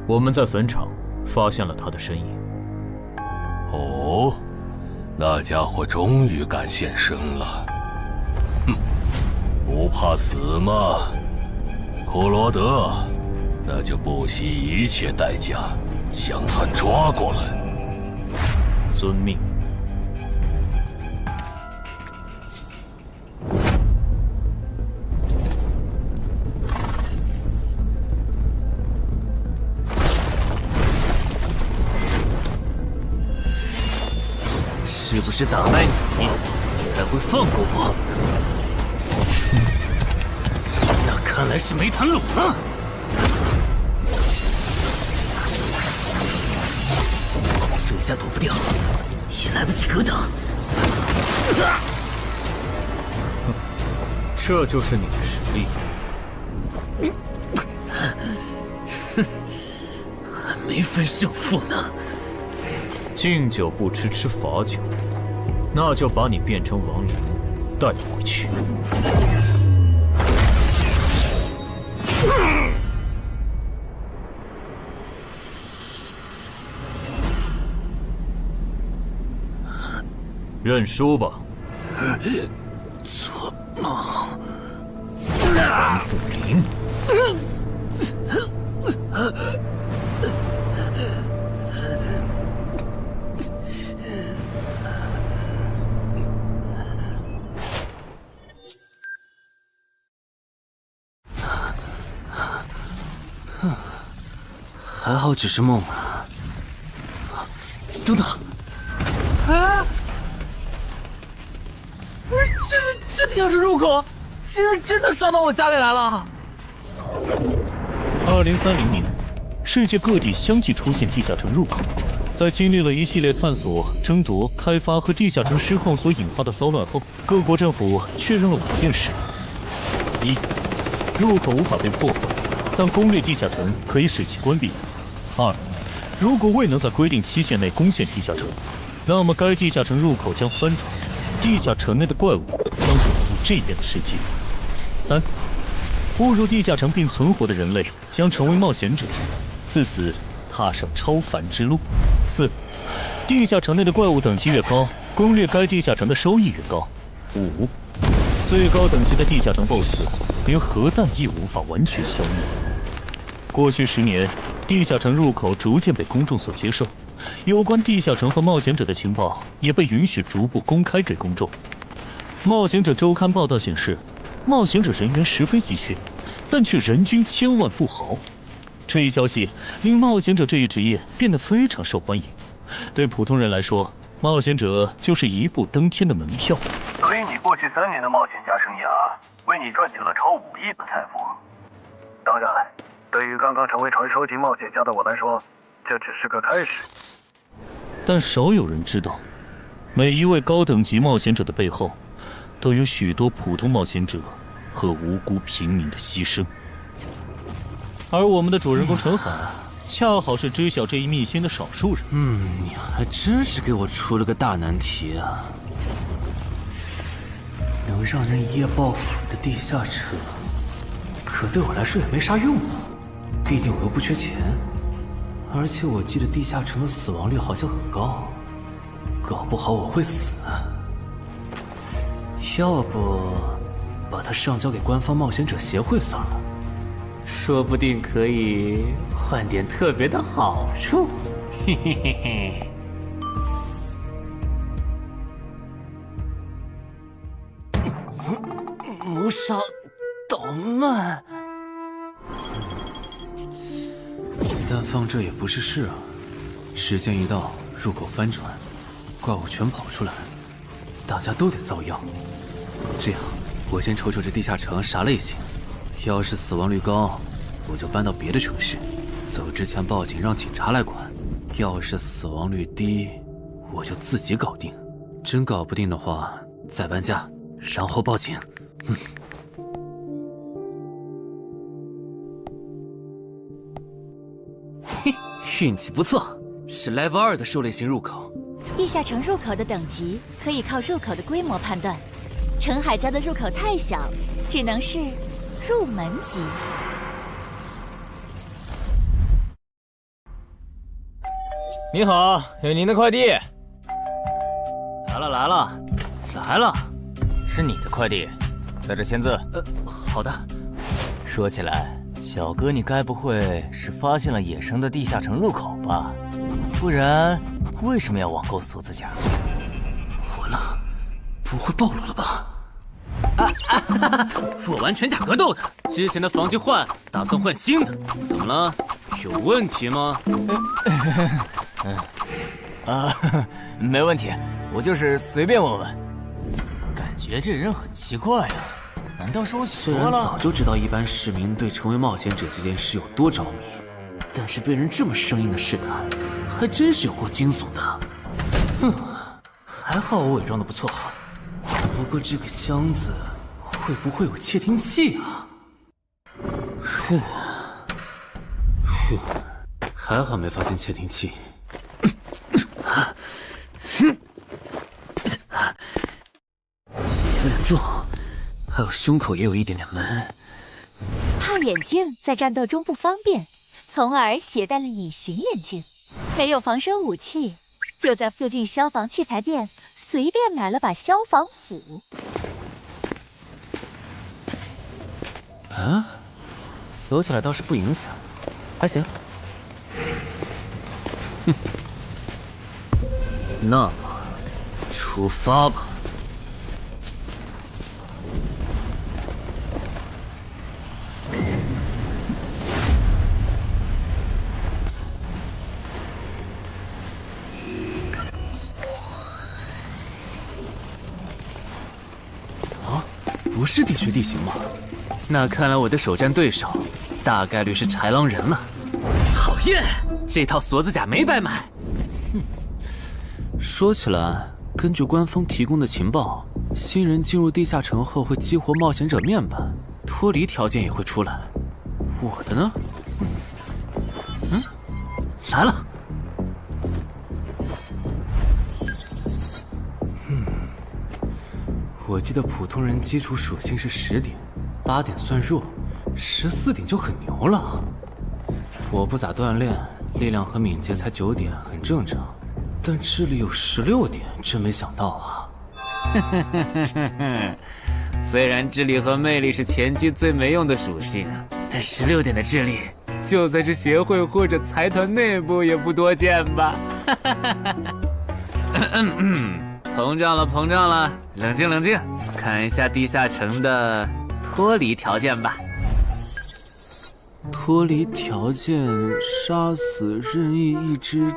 我们在坟场发现了他的身影。哦，那家伙终于敢现身了。哼，不怕死吗？库罗德，那就不惜一切代价将他抓过来。遵命。是不是打败你，才会放过我？那看来是没谈拢啊！剩下躲不掉，也来不及格挡。这就是你的实力。还没分胜负呢。敬酒不吃吃罚酒，那就把你变成亡灵，带回去。认输吧。做梦。蓝不灵。还好只是梦啊！等等，啊！不是，这地下室入口，竟然真的烧到我家里来了！2030年，世界各地相继出现地下城入口。在经历了一系列探索、争夺、开发和地下城失控所引发的骚乱后，各国政府确认了5件事：一、入口无法被破坏，但攻略地下城可以使其关闭。2. 如果未能在规定期限内攻陷地下城，那么该地下城入口将翻转，地下城内的怪物将涌入这边的世界。3. 误入地下城并存活的人类将成为冒险者，自此踏上超凡之路。4. 地下城内的怪物等级越高，攻略该地下城的收益越高。5. 最高等级的地下城 BOSS 连核弹亦无法完全消灭。过去10年，地下城入口逐渐被公众所接受，有关地下城和冒险者的情报也被允许逐步公开给公众。冒险者周刊报道显示，冒险者人员十分稀缺，但却人均千万富豪。这一消息令冒险者这一职业变得非常受欢迎。对普通人来说，冒险者就是一步登天的门票。所以你过去3年的冒险家生涯，为你赚取了超5亿的财富。当然，对于刚刚成为传说级冒险家的我来说，这只是个开始。但少有人知道，每一位高等级冒险者的背后，都有许多普通冒险者和无辜平民的牺牲。而我们的主人公陈海，恰好是知晓这一秘辛的少数人。你还真是给我出了个大难题啊！能让人一夜暴富的地下城，可对我来说也没啥用啊。毕竟我又不缺钱，而且我记得地下城的死亡率好像很高，搞不好我会死。要不把它上交给官方冒险者协会算了，说不定可以换点特别的好处。嘿嘿嘿嘿。谋杀岛慢，但放这也不是事啊。时间一到，入口翻转，怪物全跑出来，大家都得遭殃。这样，我先瞅瞅这地下城啥类型，要是死亡率高，我就搬到别的城市，走之前报警让警察来管；要是死亡率低，我就自己搞定。真搞不定的话，再搬家，然后报警。嘿，运气不错，是 Level 2的狩猎型入口。地下城入口的等级可以靠入口的规模判断。陈海家的入口太小，只能是入门级。你好，有您的快递。来了来了，来了，是你的快递，在这签字。好的。说起来，小哥你该不会是发现了野生的地下城入口吧？不然为什么要网购锁子甲？完了，不会暴露了吧？我玩全甲格斗的，之前的防具换，打算换新的。怎么了？有问题吗？没问题，我就是随便问问。感觉这人很奇怪呀，难道是我想虽然多了？早就知道一般市民对成为冒险者这件事有多着迷，但是被人这么生硬的试探，还真是有够惊悚的。还好我伪装的不错。不过这个箱子会不会有窃听器啊？还好没发现窃听器。有点重，还有胸口也有一点点闷。怕眼镜在战斗中不方便，从而携带了隐形眼镜。没有防身武器，就在附近消防器材店随便买了把消防斧。啊，锁起来倒是不影响，还行。那么，出发吧。不是地区地形吗？那看来我的首战对手大概率是豺狼人了。讨厌，这套锁子甲没白买。说起来，根据官方提供的情报，新人进入地下城后会激活冒险者面板，脱离条件也会出来。我的呢？来了。我记得普通人基础属性是10点，8点算弱，14点就很牛了。我不咋锻炼，力量和敏捷才9点，很正常。但智力有16点，真没想到啊！虽然智力和魅力是前期最没用的属性，但16点的智力，就算是协会或者财团内部也不多见吧？膨胀了，膨胀了，冷静冷静，看一下地下城的脱离条件吧。脱离条件：杀死任意一只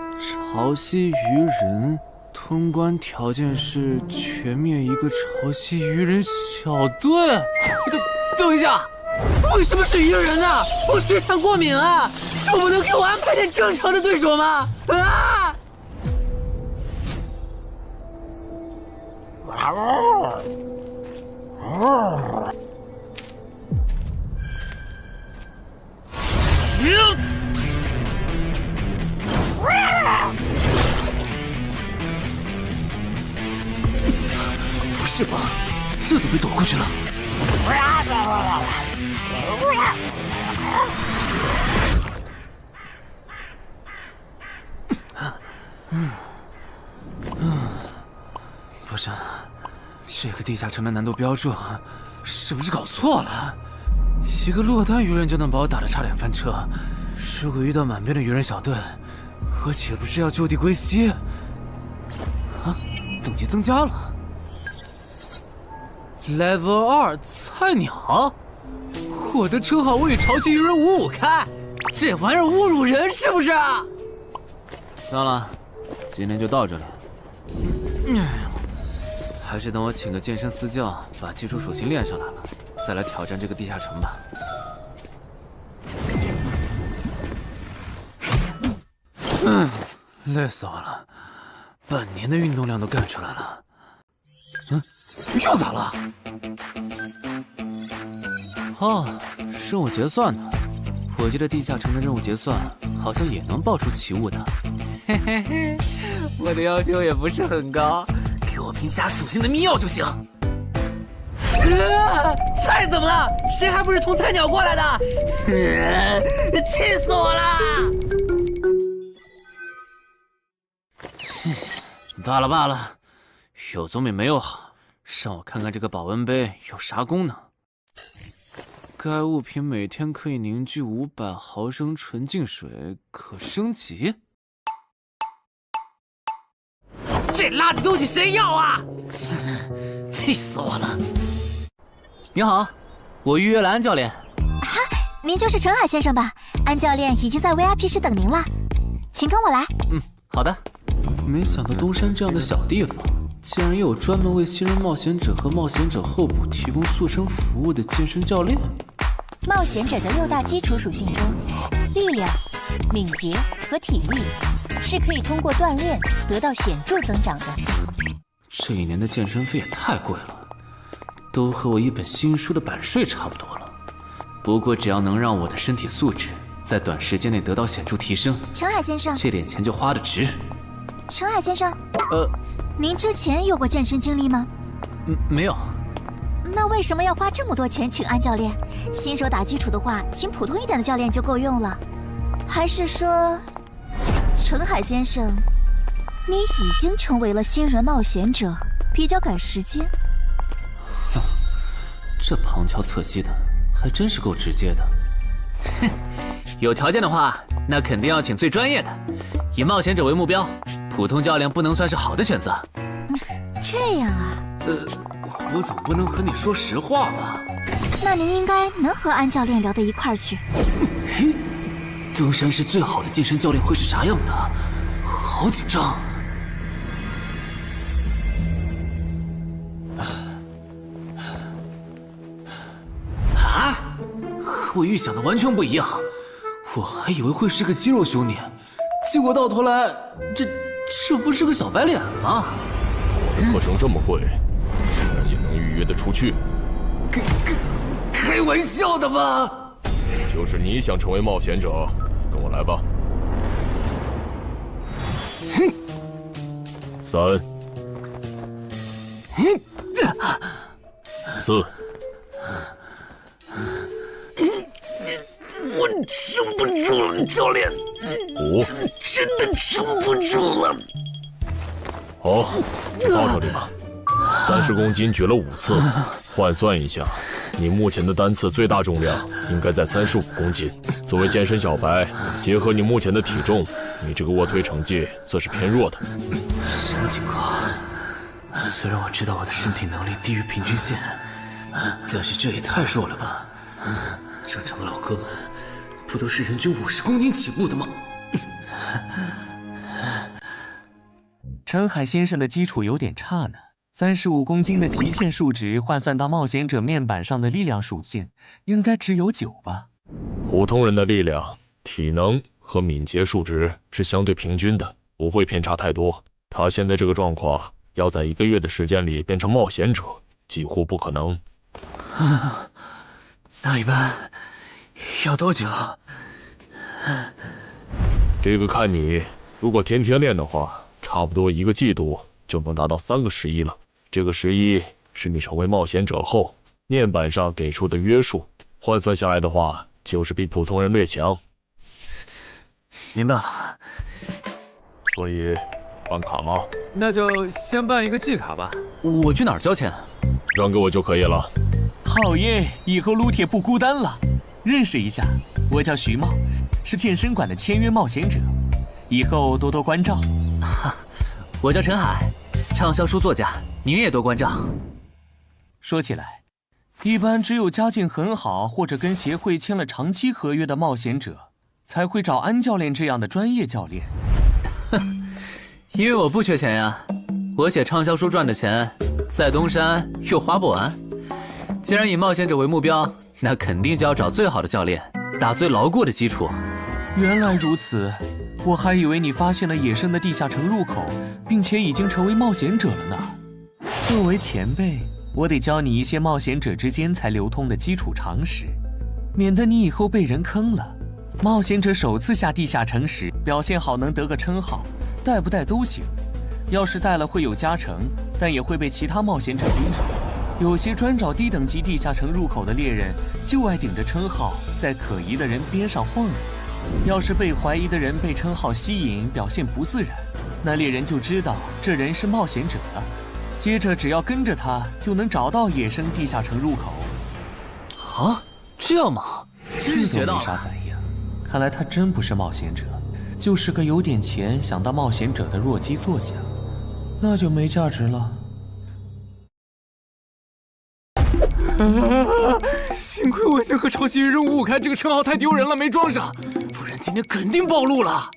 潮汐鱼人。通关条件是全灭一个潮汐鱼人小队。等一下，为什么是鱼人啊？我血场过敏啊！就不能给我安排点正常的对手吗？啊！不是吧？这都被躲过去了。不是，这个地下城的难度标注是不是搞错了？一个落单鱼人就能把我打得差点翻车，如果遇到满编的鱼人小队，我岂不是要就地归西？啊，等级增加了。Level 2菜鸟，我的称号我与潮汐鱼人55开，这玩意儿侮辱人是不是？算了，今天就到这里。还是等我请个健身私教，把基础属性练上来了，再来挑战这个地下城吧。累死我了，半年的运动量都干出来了。又咋了？哦，任务结算呢？我记得地下城的任务结算好像也能爆出奇物的。嘿嘿嘿，我的要求也不是很高，给我瓶加属性的秘药就行。菜怎么了？谁还不是从菜鸟过来的？气死我了！罢了罢了，有总比没有好。让我看看这个保温杯有啥功能。该物品每天可以凝聚500毫升纯净水，可升级。这垃圾东西谁要啊？气死我了！你好，我预约了安教练。哈，您就是陈海先生吧？安教练已经在 VIP 室等您了，请跟我来。好的。没想到东山这样的小地方，竟然也有专门为新人冒险者和冒险者候补提供塑身服务的健身教练。冒险者的6大基础属性中，力量、敏捷和体力是可以通过锻炼得到显著增长的。这1年的健身费也太贵了，都和我一本新书的版税差不多了。不过只要能让我的身体素质在短时间内得到显著提升，陈海先生，这点钱就花得值。陈海先生，您之前有过健身经历吗？没有。那为什么要花这么多钱请安教练？新手打基础的话，请普通一点的教练就够用了。还是说，陈海先生，你已经成为了新人冒险者，比较赶时间？这旁敲侧击的，还真是够直接的。哼，有条件的话，那肯定要请最专业的，以冒险者为目标，普通教练不能算是好的选择。这样啊？我总不能和你说实话吧？那您应该能和安教练聊到一块儿去。东山市最好的健身教练会是啥样的？好紧张。啊！和我预想的完全不一样，我还以为会是个肌肉兄弟，结果到头来，这不是个小白脸吗？我的课程这么贵，竟然也能预约得出去？开玩笑的吧？就是你想成为冒险者，跟我来吧。3、4。我撑不住了，教练。5。真的撑不住了。好，你到这里吧。30公斤举了5次，换算一下，你目前的单次最大重量应该在35公斤。作为健身小白，结合你目前的体重，你这个卧推成绩算是偏弱的。什么情况？虽然我知道我的身体能力低于平均线，但是这也太弱了吧？正常的老哥们不都是人均50公斤起步的吗？陈海先生的基础有点差呢，35公斤的极限数值换算到冒险者面板上的力量属性，应该只有9吧。普通人的力量、体能和敏捷数值是相对平均的，不会偏差太多。他现在这个状况，要在1个月的时间里变成冒险者，几乎不可能。那一般要多久？这个看你，如果天天练的话，差不多1个季度就能达到3个11了。这个11是你成为冒险者后面板上给出的约束，换算下来的话，就是比普通人略强。明白了。所以办卡吗？那就先办一个季卡吧。我去哪儿交钱？让给我就可以了。好耶，以后撸铁不孤单了。认识一下，我叫徐茂，是健身馆的签约冒险者，以后多多关照。我叫陈海，畅销书作家，您也多关照。说起来，一般只有家境很好或者跟协会签了长期合约的冒险者，才会找安教练这样的专业教练。因为我不缺钱呀，我写畅销书赚的钱，在东山又花不完。既然以冒险者为目标，那肯定就要找最好的教练，打最牢固的基础。原来如此，我还以为你发现了野生的地下城入口，并且已经成为冒险者了呢。作为前辈，我得教你一些冒险者之间才流通的基础常识，免得你以后被人坑了。冒险者首次下地下城时，表现好能得个称号，带不带都行。要是带了会有加成，但也会被其他冒险者盯上。有些专找低等级地下城入口的猎人，就爱顶着称号在可疑的人边上晃悠。要是被怀疑的人被称号吸引，表现不自然，那猎人就知道这人是冒险者，接着只要跟着他，就能找到野生地下城入口。啊，这样吗？真是学到了。没啥反应，看来他真不是冒险者，就是个有点钱想当冒险者的弱鸡作家，那就没价值了。幸亏我先和超级任务5开这个称号太丢人了，没装上，不然今天肯定暴露了。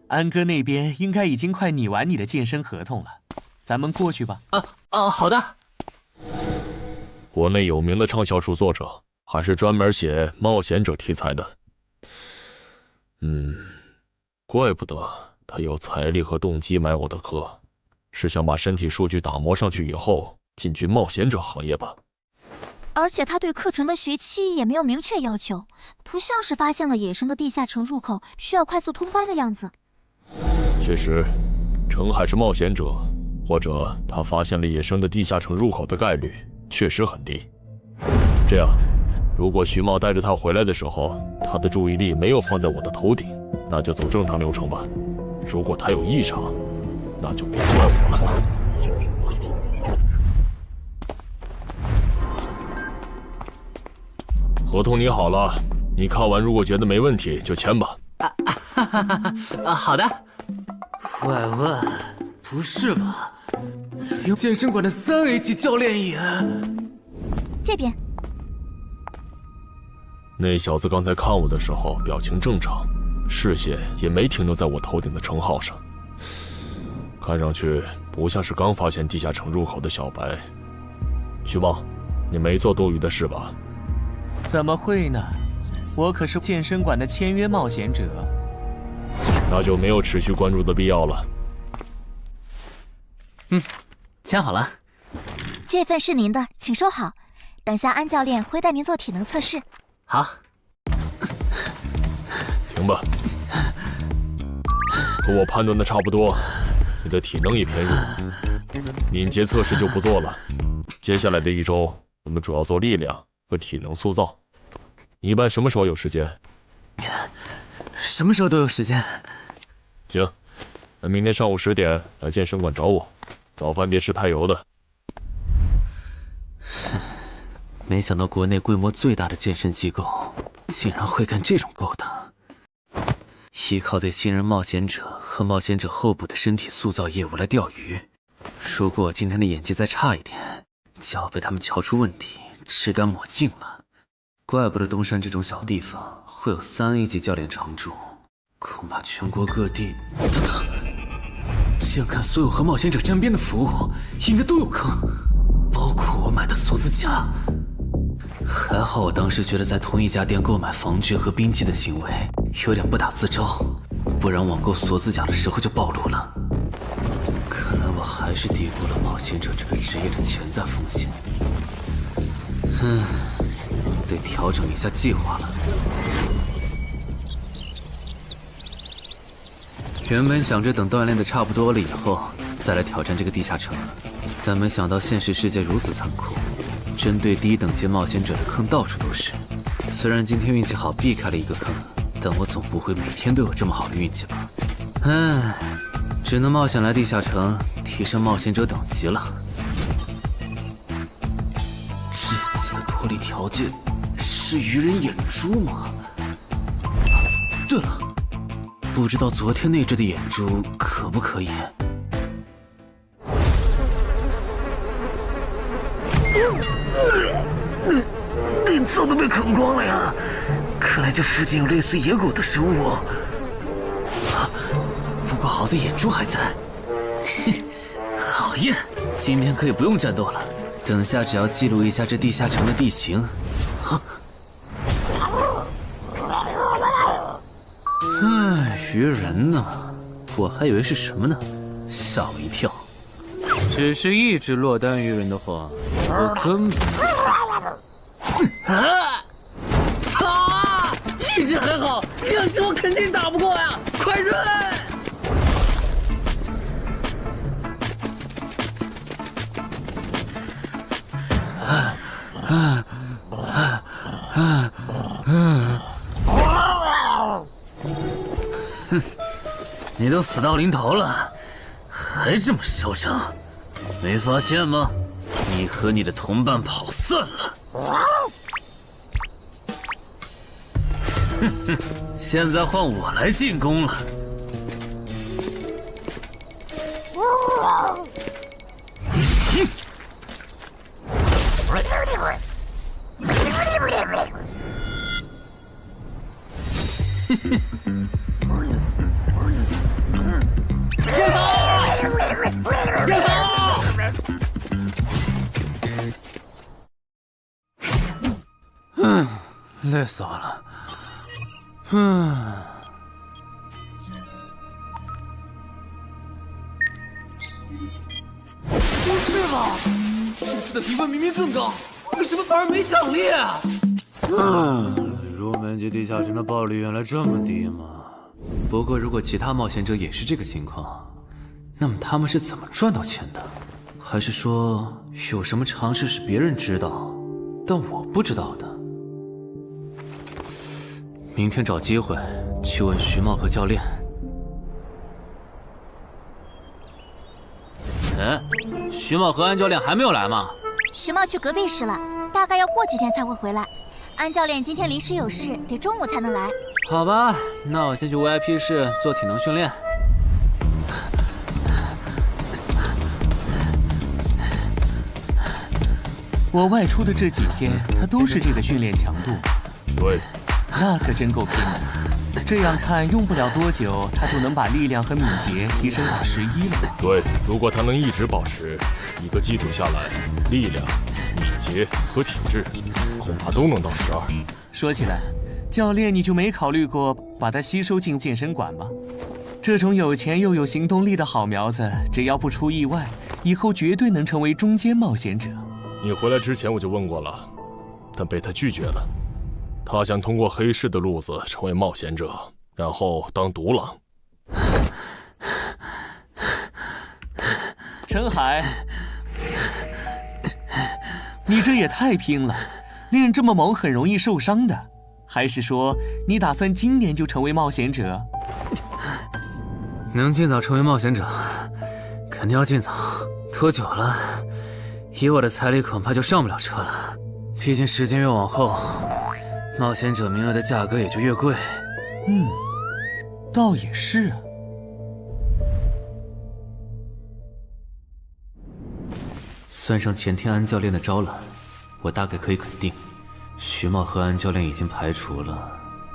安哥那边应该已经快拟完你的健身合同了，咱们过去吧。好的。国内有名的畅销书作者，还是专门写冒险者题材的。怪不得他有财力和动机买我的课，是想把身体数据打磨上去以后进军冒险者行业吧。而且他对课程的学期也没有明确要求，不像是发现了野生的地下城入口需要快速通关的样子。确实，程海是冒险者，或者他发现了野生的地下城入口的概率确实很低。这样，如果徐茂带着他回来的时候，他的注意力没有放在我的头顶，那就走正常流程吧。如果他有异常，那就别怪我了。合同拟好了，你看完如果觉得没问题就签吧。好的。喂，不是吧？连健身馆的3A 级教练也……这边。那小子刚才看我的时候表情正常，视线也没停留在我头顶的称号上，看上去不像是刚发现地下城入口的小白。徐茂，你没做多余的事吧？怎么会呢？我可是健身馆的签约冒险者。那就没有持续关注的必要了。签好了。这份是您的，请收好。等下安教练会带您做体能测试。好。行吧。和我判断的差不多，你的体能也偏弱，敏捷测试就不做了。接下来的1周，我们主要做力量和体能塑造。你一般什么时候有时间？什么时候都有时间。行，那明天上午10点来健身馆找我，早饭别吃太油的。没想到国内规模最大的健身机构竟然会干这种勾当，依靠对新人冒险者和冒险者候补的身体塑造业务来钓鱼。如果我今天的演技再差一点，就要被他们瞧出问题，吃干抹净了。怪不得东山这种小地方会有3A 级教练常驻，恐怕全国各地……等等，这样看，所有和冒险者沾边的服务应该都有坑，包括我买的锁子甲。还好我当时觉得在同一家店购买防具和兵器的行为有点不打自招，不然网购锁子甲的时候就暴露了。看来我还是低估了冒险者这个职业的潜在风险。得调整一下计划了。原本想着等锻炼的差不多了以后再来挑战这个地下城，但没想到现实世界如此残酷，针对低等级冒险者的坑到处都是。虽然今天运气好避开了一个坑，但我总不会每天都有这么好的运气吧？只能冒险来地下城提升冒险者等级了。这次的脱离条件是鱼人眼珠吗？对了，不知道昨天那只的眼珠可不可以？早都被啃光了呀！看来这附近有类似野狗的生物。不过好在眼珠还在。好耶！今天可以不用战斗了，等下只要记录一下这地下城的地形。鱼人呢？我还以为是什么呢，吓我一跳。只是一只落单鱼人的话，我根本……跑啊！一只还好，2只我肯定打不过呀！快润！你都死到临头了，还这么嚣张，没发现吗？你和你的同伴跑散了。哼哼，现在换我来进攻了。累死我了。不是吧？这次的评分明明更高，为什么反而没奖励？入门级地下城的爆率原来这么低吗？不过如果其他冒险者也是这个情况，那么他们是怎么赚到钱的？还是说有什么常识是别人知道，但我不知道的？明天找机会去问徐茂和教练。哎，徐茂和安教练还没有来吗？徐茂去隔壁室了，大概要过几天才会回来。安教练今天临时有事，得中午才能来。好吧，那我先去 VIP 室做体能训练。我外出的这几天，他都是这个训练强度。对，那可真够拼的。这样看，用不了多久，他就能把力量和敏捷提升到11了。对，如果他能一直保持一个基础下来，力量、敏捷和体质，恐怕都能到12。说起来，教练你就没考虑过把他吸收进健身馆吗？这种有钱又有行动力的好苗子，只要不出意外，以后绝对能成为中间冒险者。你回来之前我就问过了，但被他拒绝了。他想通过黑市的路子成为冒险者，然后当独狼。陈海，你这也太拼了，练这么猛很容易受伤的。还是说你打算今年就成为冒险者？能尽早成为冒险者，肯定要尽早。拖久了，以我的财力恐怕就上不了车了。毕竟时间越往后，冒险者名额的价格也就越贵。倒也是啊。算上前天安教练的招揽，我大概可以肯定，徐茂和安教练已经排除了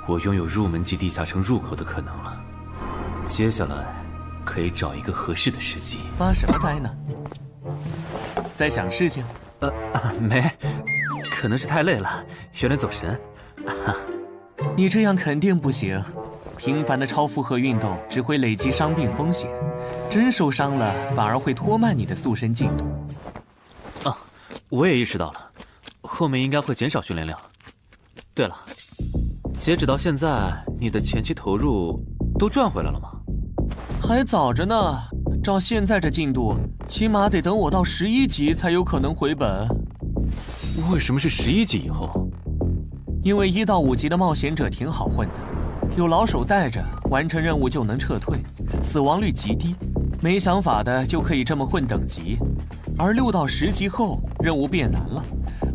我拥有入门级地下城入口的可能了。接下来可以找一个合适的时机。发什么呆呢？在想事情？没，可能是太累了，有点走神。你这样肯定不行，频繁的超负荷运动只会累积伤病风险，真受伤了反而会拖慢你的塑身进度。我也意识到了，后面应该会减少训练量。对了，截止到现在，你的前期投入都赚回来了吗？还早着呢，照现在这进度，起码得等我到11级才有可能回本。为什么是11级以后？因为1到5级的冒险者挺好混的，有老手带着，完成任务就能撤退，死亡率极低，没想法的就可以这么混等级。而6到10级后，任务变难了，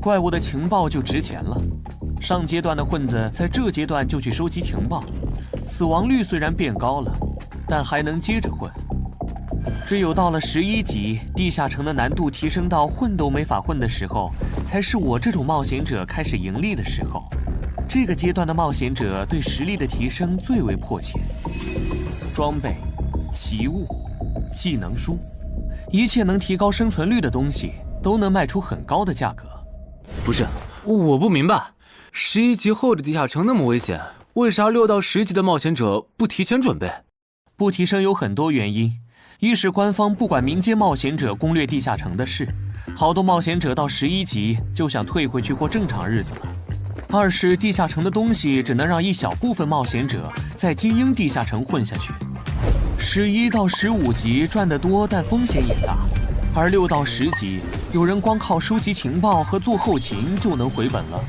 怪物的情报就值钱了。上阶段的混子在这阶段就去收集情报，死亡率虽然变高了，但还能接着混。只有到了11级，地下城的难度提升到混都没法混的时候，才是我这种冒险者开始盈利的时候。这个阶段的冒险者对实力的提升最为迫切。装备、奇物、技能书，一切能提高生存率的东西，都能卖出很高的价格。不是，我不明白，11级后的地下城那么危险，为啥6到10级的冒险者不提前准备？不提升有很多原因，一是官方不管民间冒险者攻略地下城的事，好多冒险者到11级就想退回去过正常日子了；二是地下城的东西只能让一小部分冒险者在精英地下城混下去。11到15级赚得多，但风险也大，而6到10级，有人光靠收集情报和做后勤就能回本了，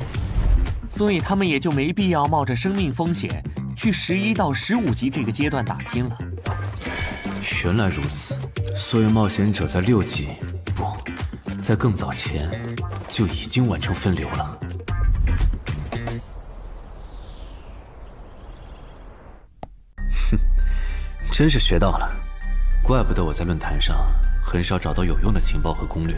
所以他们也就没必要冒着生命风险去11到15级这个阶段打拼了。原来如此，所以冒险者在6级不，在更早前就已经完成分流了。哼，真是学到了，怪不得我在论坛上很少找到有用的情报和攻略。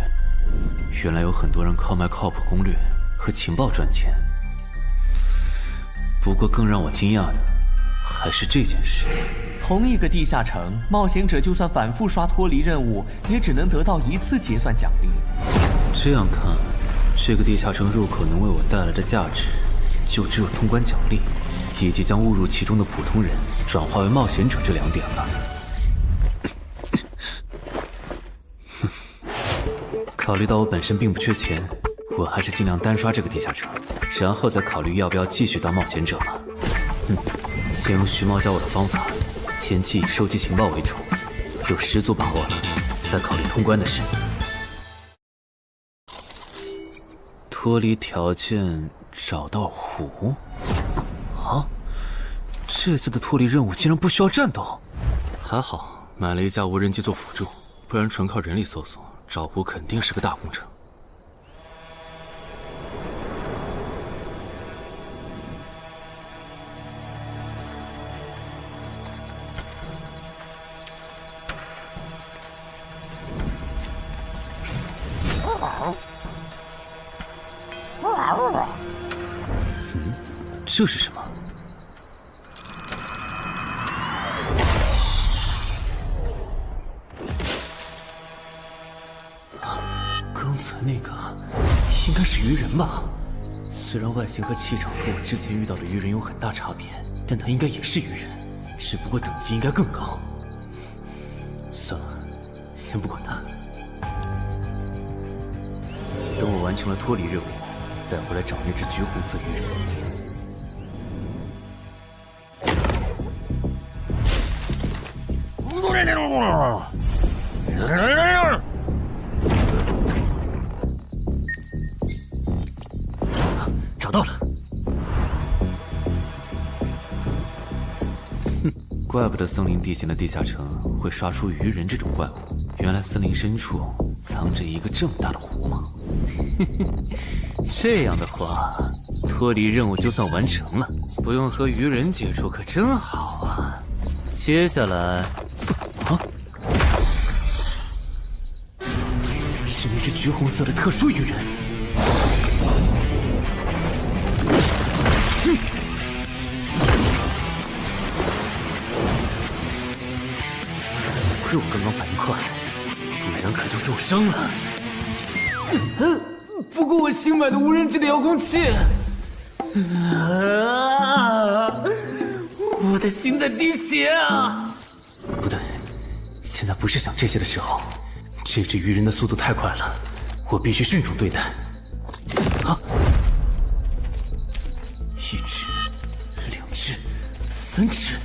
原来有很多人靠卖靠谱攻略和情报赚钱。不过更让我惊讶的还是这件事。同一个地下城，冒险者就算反复刷脱离任务，也只能得到1次结算奖励。这样看，这个地下城入口能为我带来的价值，就只有通关奖励，以及将误入其中的普通人转化为冒险者这2点了。考虑到我本身并不缺钱，我还是尽量单刷这个地下城，然后再考虑要不要继续当冒险者吧。先用徐茂教我的方法，前期以收集情报为主，有10足把握了，再考虑通关的事。脱离条件找到湖？啊，这次的脱离任务竟然不需要战斗？还好买了一架无人机做辅助，不然纯靠人力搜索找湖肯定是个大工程。这是什么？刚才那个应该是鱼人吧？虽然外形和气场和我之前遇到的鱼人有很大差别，但他应该也是鱼人，只不过等级应该更高。算了，先不管他。等我完成了脱离任务，再回来找那只橘红色鱼人。找到了！哼，怪不得森林地形的地下城会刷出鱼人这种怪物，原来森林深处藏着一个这么大的湖吗？这样的话，脱离任务就算完成了，不用和鱼人接触可真好啊！接下来，是那只橘红色的特殊鱼人。幸亏我刚刚反应快，不然可就重伤了。不过我新买的无人机的遥控器，我的心在滴血啊！不对，现在不是想这些的时候。这只鱼人的速度太快了，我必须慎重对待。啊！1只、2只、3只、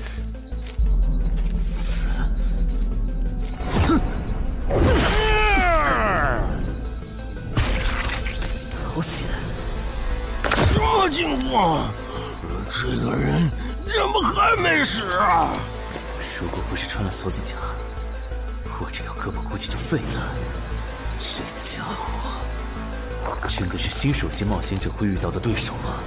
4……哼！好险！什么情况？这个人怎么还没死啊？如果不是穿了锁子甲，我这条胳膊估计就废了。这家伙真的是新手级冒险者会遇到的对手吗？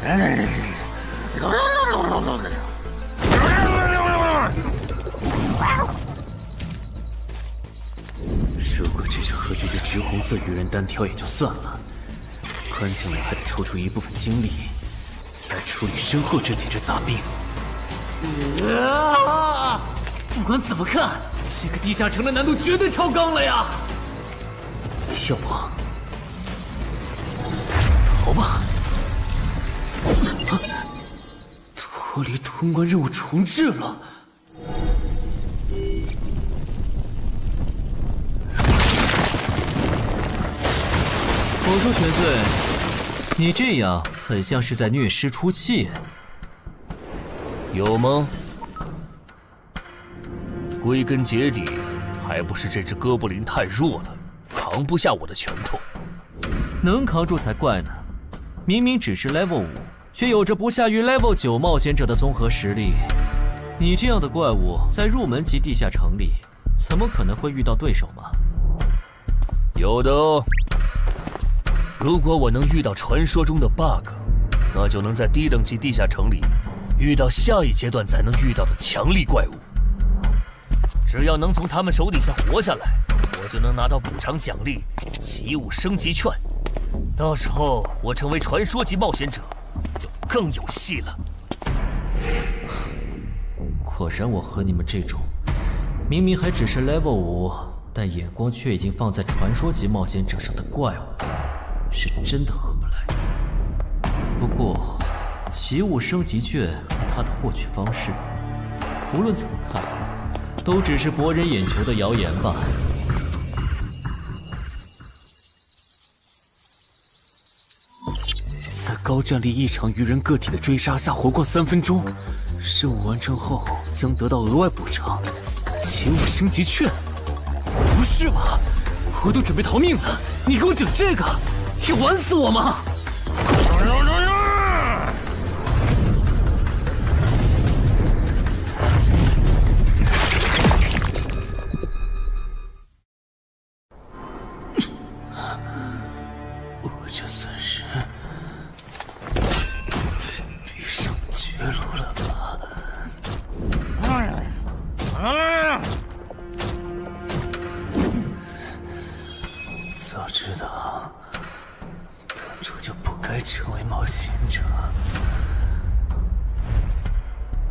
如果只是和这只橘红色鱼人单挑也就算了，关键我还得抽出一部分精力来处理身后这几只杂兵。不管怎么看，这个地下城的难度绝对超纲了呀！要不逃吧？脱离通关任务重置了。我说全罪，你这样很像是在虐尸出气。有吗？归根结底，还不是这只哥布林太弱了，扛不下我的拳头。能扛住才怪呢！明明只是 Level 5，却有着不下于 Level 9冒险者的综合实力。你这样的怪物，在入门级地下城里，怎么可能会遇到对手吗？有的哦。如果我能遇到传说中的 bug， 那就能在低等级地下城里遇到下一阶段才能遇到的强力怪物。只要能从他们手底下活下来，我就能拿到补偿奖励奇物升级券。到时候我成为传说级冒险者，就更有戏了。果然，我和你们这种明明还只是 level 5，但眼光却已经放在传说级冒险者上的怪物，是真的合不来。不过，奇物升级券和它的获取方式，无论怎么看，都只是博人眼球的谣言吧。在高战力异常鱼人个体的追杀下活过3分钟，任务完成后将得到额外补偿，奇物升级券。不是吧？我都准备逃命了，你给我整这个，要玩死我吗？我这算是逼上绝路了吧？早知道当初就不该成为冒险者，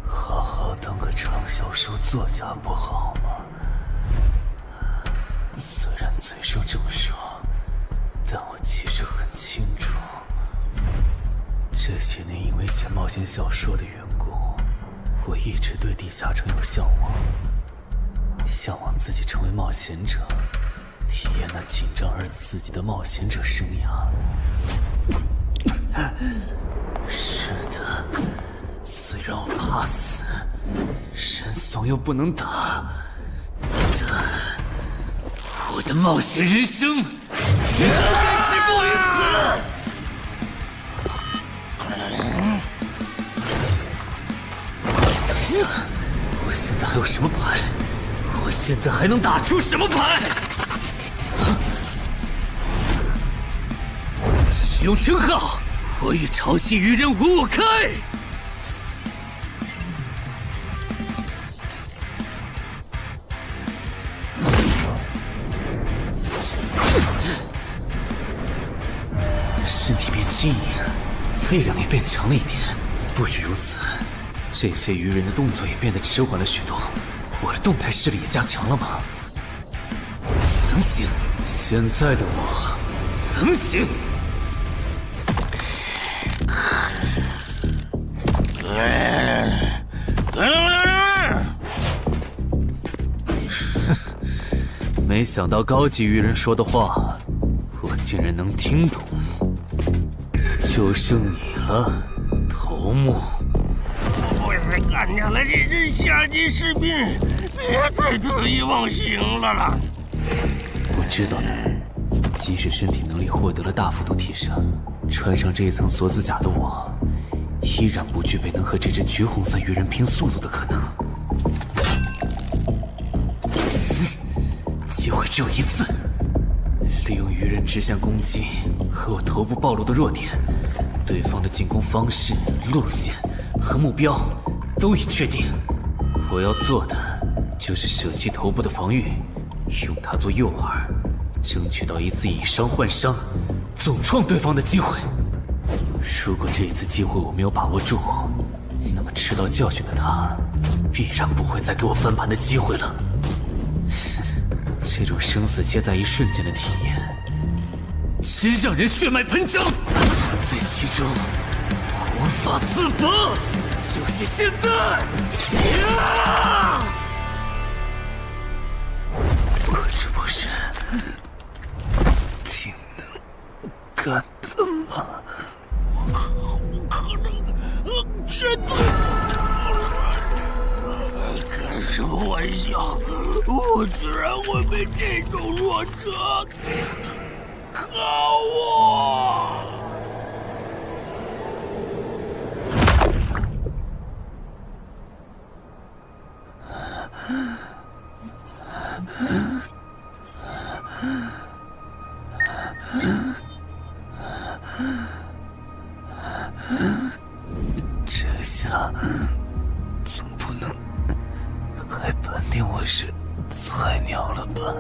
好好当个畅销书作家不好吗？虽然嘴上这么说，但我其实很清楚，这些年因为写冒险小说的缘故，我一直对地下城有向往，向往自己成为冒险者，体验那紧张而刺激的冒险者生涯。是的，虽然我怕死，人怂又不能打，但我的冒险人生绝不该止步于此。想想，我现在还有什么牌？我现在还能打出什么牌？使用称号，我与潮汐鱼人5开。身体变轻盈，力量也变强了一点。不止如此，这些鱼人的动作也变得迟缓了许多。我的动态视力也加强了吗？能行，现在的我能行。没想到高级鱼人说的话，我竟然能听懂。就剩你了，头目。我是干掉了这支下级士兵，别再得意忘形了啦！我知道的，即使身体能力获得了大幅度提升，穿上这一层锁子甲的我，依然不具备能和这只橘红色鱼人拼速度的可能。机会只有一次，利用鱼人直线攻击和我头部暴露的弱点，对方的进攻方式、路线和目标都已确定。我要做的就是舍弃头部的防御，用它做诱饵，争取到一次以伤换伤、重创对方的机会。如果这一次机会我没有把握住，那么吃到教训的他，必然不会再给我翻盘的机会了。这种生死皆在一瞬间的体验，真让人血脉喷张，沉醉其中，无法自拔。就是现在！我这不是挺能干的吗？我可能真的开什么玩笑？我居然会被这种弱者可恶！这下总不能还判定我是菜鸟了吧？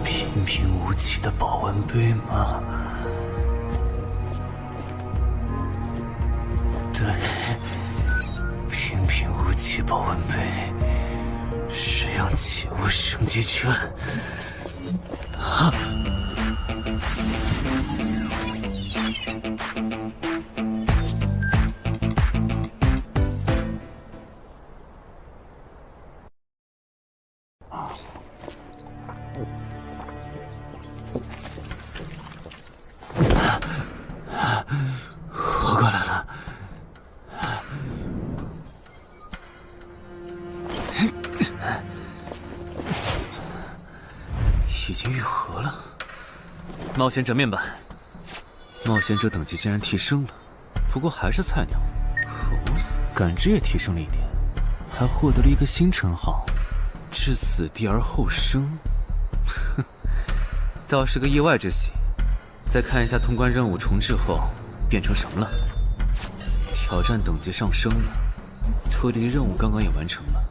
平平无奇的保温杯吗？对，平平无奇保温杯是用起物升级券。啊！活过来了。已经愈合了。冒险者面板，冒险者等级竟然提升了，不过还是菜鸟。哦，感知也提升了一点，还获得了一个新称号——至死地而后生。哼，倒是个意外之喜。再看一下通关任务重置后变成什么了。挑战等级上升了，脱离任务刚刚也完成了。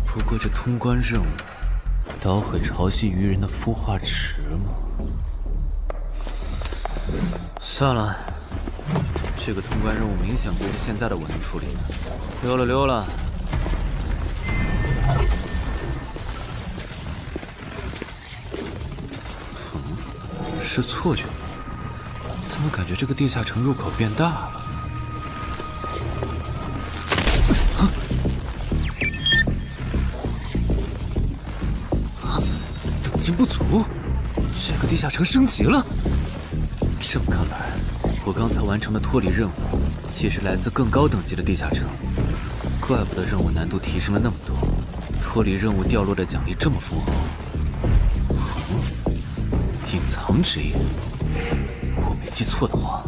不过这通关任务，捣毁潮汐鱼人的孵化池吗？算了，这个通关任务明显不是现在的我能处理的。溜了溜了。是错觉吗？怎么感觉这个地下城入口变大了？等级不足，这个地下城升级了。这么看来，我刚才完成的脱离任务，其实来自更高等级的地下城。怪不得任务难度提升了那么多，脱离任务掉落的奖励这么丰厚。隐藏职业，我没记错的话，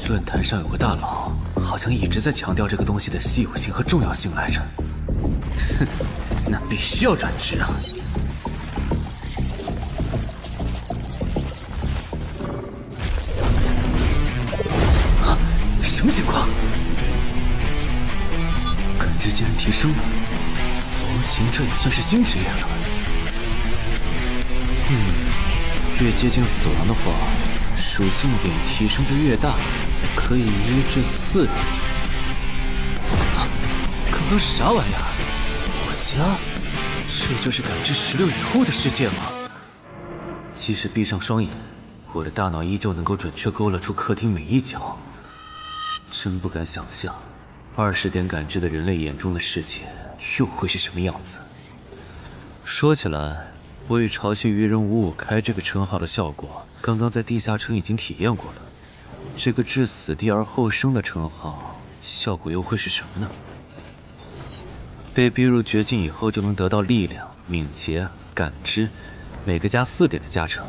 论坛上有个大佬，好像一直在强调这个东西的稀有性和重要性来着。哼，那必须要转职啊！啊，什么情况？感知竟然提升了，死亡行者也算是新职业了。越接近死亡的话，属性点提升就越大，可以1至4点。啊，刚刚是啥玩意儿？我家？这就是感知16以后的世界吗？即使闭上双眼，我的大脑依旧能够准确勾勒出客厅每一角。真不敢想象，20点感知的人类眼中的世界又会是什么样子。说起来，我与潮汐鱼人555开这个称号的效果，刚刚在地下城已经体验过了。这个至死地而后生的称号，效果又会是什么呢？被逼入绝境以后，就能得到力量、敏捷、感知，每个加4点的加成。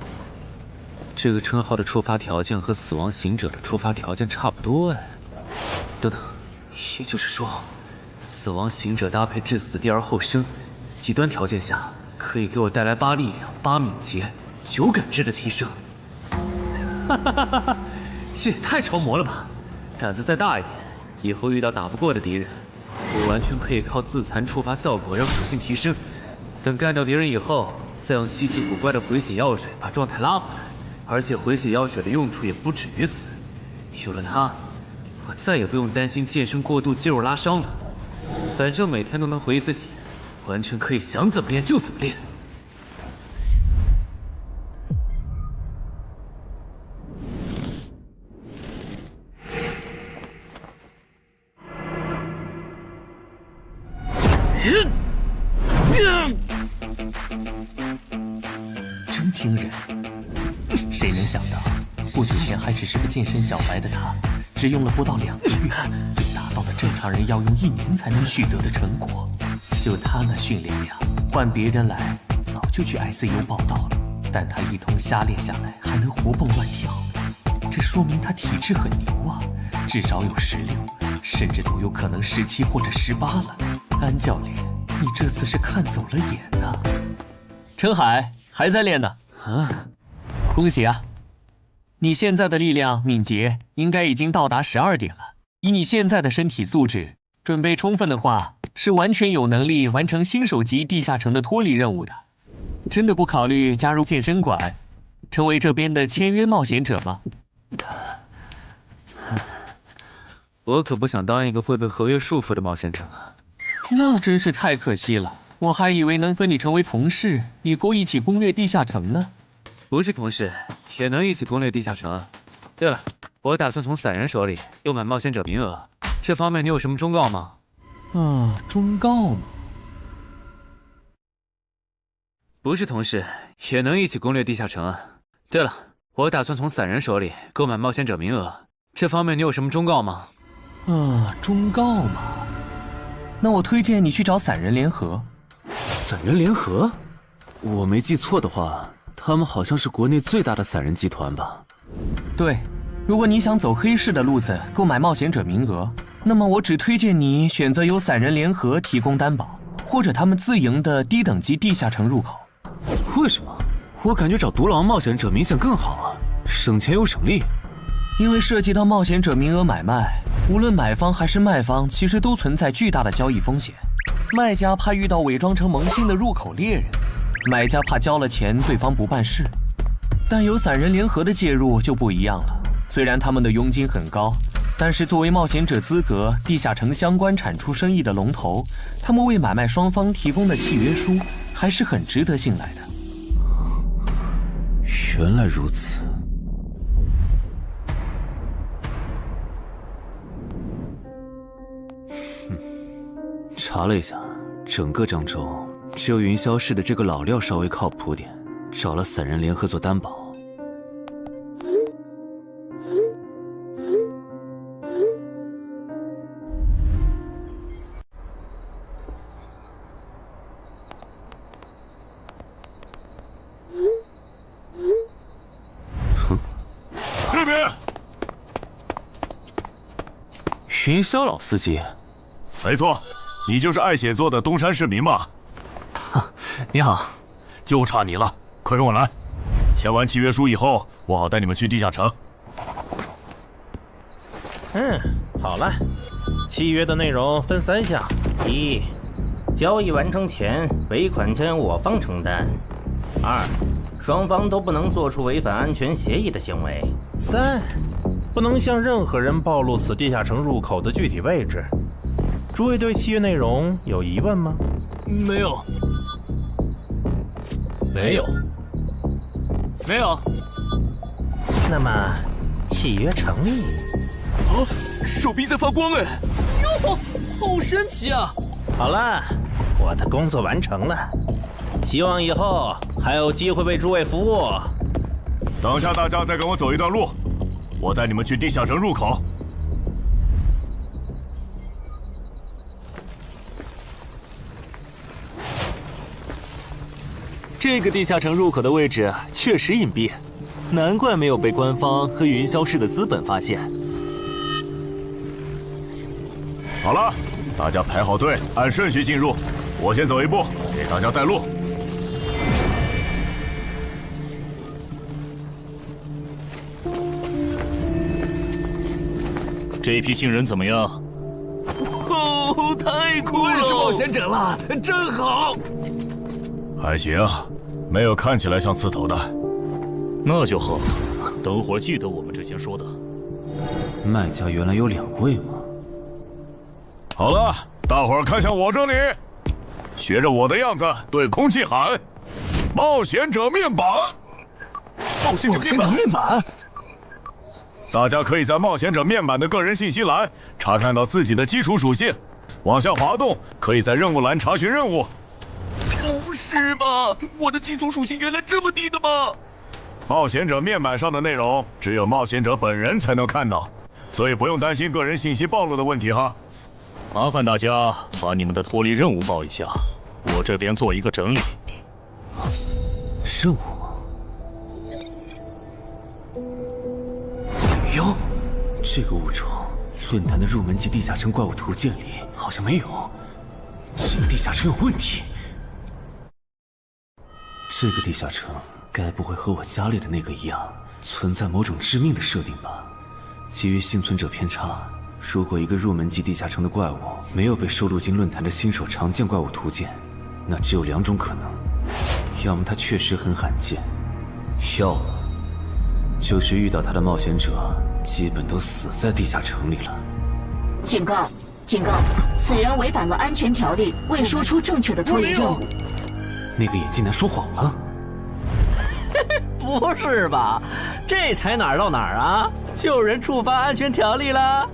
这个称号的触发条件和死亡行者的触发条件差不多哎。等等，也就是说，死亡行者搭配至死地而后生，极端条件下可以给我带来8力量、8敏捷、9感知的提升。哈哈哈哈！这也太超模了吧！胆子再大一点，以后遇到打不过的敌人，我完全可以靠自残触发效果让属性提升。等干掉敌人以后，再用稀奇古怪的回血药水把状态拉回来。而且回血药水的用处也不止于此，有了它，我再也不用担心健身过度肌肉拉伤了。反正每天都能回一次血，完全可以想怎么练就怎么练。真惊人！谁能想到，不久前还只是个健身小白的他，只用了不到2个月，就达到了正常人要用1年才能取得的成果。就他那训练量，换别人来早就去 ICU 报道了。但他一通瞎练下来，还能活蹦乱跳，这说明他体质很牛啊，至少有16，甚至都有可能17或者18了。安教练，你这次是看走了眼呐。陈海还在练呢。啊，恭喜啊！你现在的力量、敏捷应该已经到达12点了。以你现在的身体素质，准备充分的话，是完全有能力完成新手级地下城的脱离任务的。真的不考虑加入健身馆，成为这边的签约冒险者吗？我可不想当一个会被合约束缚的冒险者。那真是太可惜了，我还以为能和你成为同事，以后一起攻略地下城呢。不是同事，也能一起攻略地下城。对了，我打算从散人手里购买冒险者名额，这方面你有什么忠告吗？忠告吗？不是同事，也能一起攻略地下城啊。对了，我打算从散人手里购买冒险者名额，这方面你有什么忠告吗？忠告嘛，那我推荐你去找散人联合。散人联合？我没记错的话，他们好像是国内最大的散人集团吧？对，如果你想走黑市的路子购买冒险者名额，那么我只推荐你选择由散人联合提供担保，或者他们自营的低等级地下城入口。为什么？我感觉找独狼冒险者明显更好啊，省钱又省力。因为涉及到冒险者名额买卖，无论买方还是卖方，其实都存在巨大的交易风险。卖家怕遇到伪装成萌新的入口猎人，买家怕交了钱对方不办事。但有散人联合的介入就不一样了，虽然他们的佣金很高，但是作为冒险者资格、地下城相关产出生意的龙头，他们为买卖双方提供的契约书还是很值得信赖的。原来如此。查了一下，整个漳州只有云霄市的这个老廖稍微靠谱点，找了散人联合做担保。这边，云霄老司机，没错，你就是爱写作的东山市民吧？你好，就差你了，快跟我来。签完契约书以后，我好带你们去地下城。好了，契约的内容分3项：一，交易完成前尾款钱我方承担；二，双方都不能做出违反安全协议的行为；三，不能向任何人暴露此地下城入口的具体位置。诸位对契约内容有疑问吗？没有。没有。没有。那么，契约成立。手臂在发光哎！哟，好神奇啊！好了，我的工作完成了，希望以后还有机会为诸位服务。等下大家再跟我走一段路，我带你们去地下城入口。这个地下城入口的位置确实隐蔽，难怪没有被官方和云霄市的资本发现。好了，大家排好队，按顺序进入。我先走一步，给大家带路。这批新人怎么样？哦，太酷了！我也是冒险者了，真好。还行，没有看起来像刺头的。那就好，等会儿记得我们之前说的。卖家原来有2位吗？好了，大伙儿看向我这里，学着我的样子对空气喊：“冒险者面板！”冒险者面板。大家可以在冒险者面板的个人信息栏查看到自己的基础属性，往下滑动，可以在任务栏查询任务。不是吧？我的基础属性原来这么低的吗？冒险者面板上的内容只有冒险者本人才能看到，所以不用担心个人信息暴露的问题哈。麻烦大家把你们的脱离任务报一下，我这边做一个整理。任务？妖，这个物种论坛的入门级地下城怪物图鉴里好像没有，这个地下城有问题。这个地下城该不会和我家里的那个一样，存在某种致命的设定吧？基于幸存者偏差，如果一个入门级地下城的怪物没有被收录进论坛的新手常见怪物图鉴，那只有2种可能：要么它确实很罕见，要么就是遇到它的冒险者基本都死在地下城里了。警告！警告！此人违反了安全条例，未说出正确的脱离任务。那个眼镜男说谎了？不是吧？这才哪儿到哪儿啊？就有人触发安全条例了？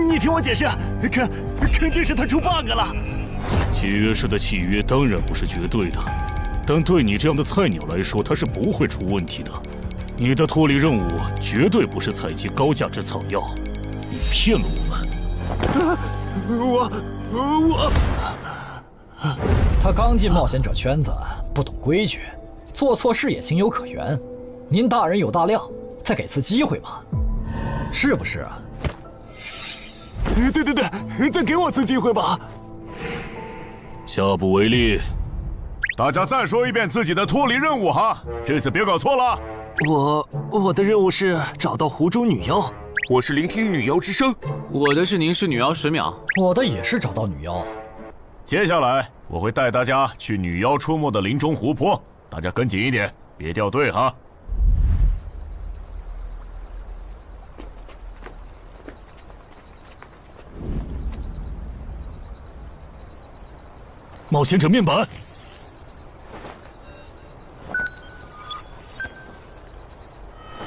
你听我解释，肯定是他出 bug 了。契约式的契约当然不是绝对的，但对你这样的菜鸟来说，它是不会出问题的。你的脱离任务绝对不是采集高价值草药，你骗了我们。他刚进冒险者圈子，不懂规矩，做错事也情有可原。您大人有大量，再给次机会嘛，是不是啊？对，再给我次机会吧。下不为例。大家再说一遍自己的脱离任务哈，这次别搞错了。我的任务是找到湖中女妖。我是聆听女妖之声。我的是凝视女妖10秒。我的也是找到女妖。接下来我会带大家去女妖出没的林中湖泊，大家跟紧一点，别掉队哈。冒险者面板。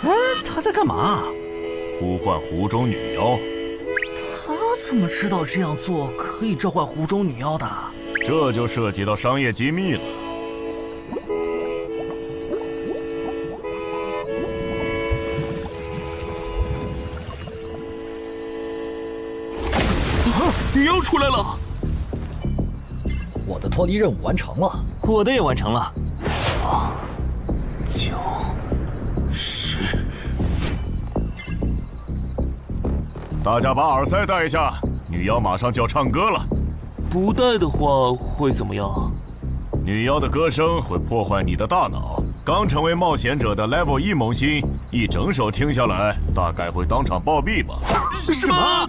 哎，他在干嘛？呼唤湖中女妖。他怎么知道这样做可以召唤湖中女妖的？这就涉及到商业机密了。女妖出来了！我的脱离任务完成了，我的也完成了。8、9、10。大家把耳塞戴一下，女妖马上就要唱歌了。不戴的话会怎么样？女妖的歌声会破坏你的大脑。刚成为冒险者的 Level 1萌新，一整首听下来，大概会当场暴毙吧。什么？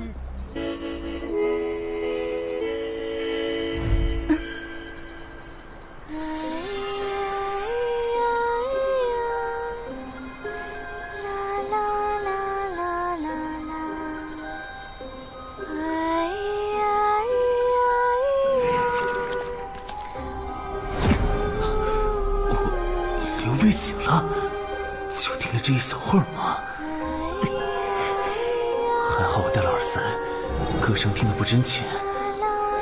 被醒了，就听了这一小会儿嘛。还好我戴了耳塞，歌声听得不真切，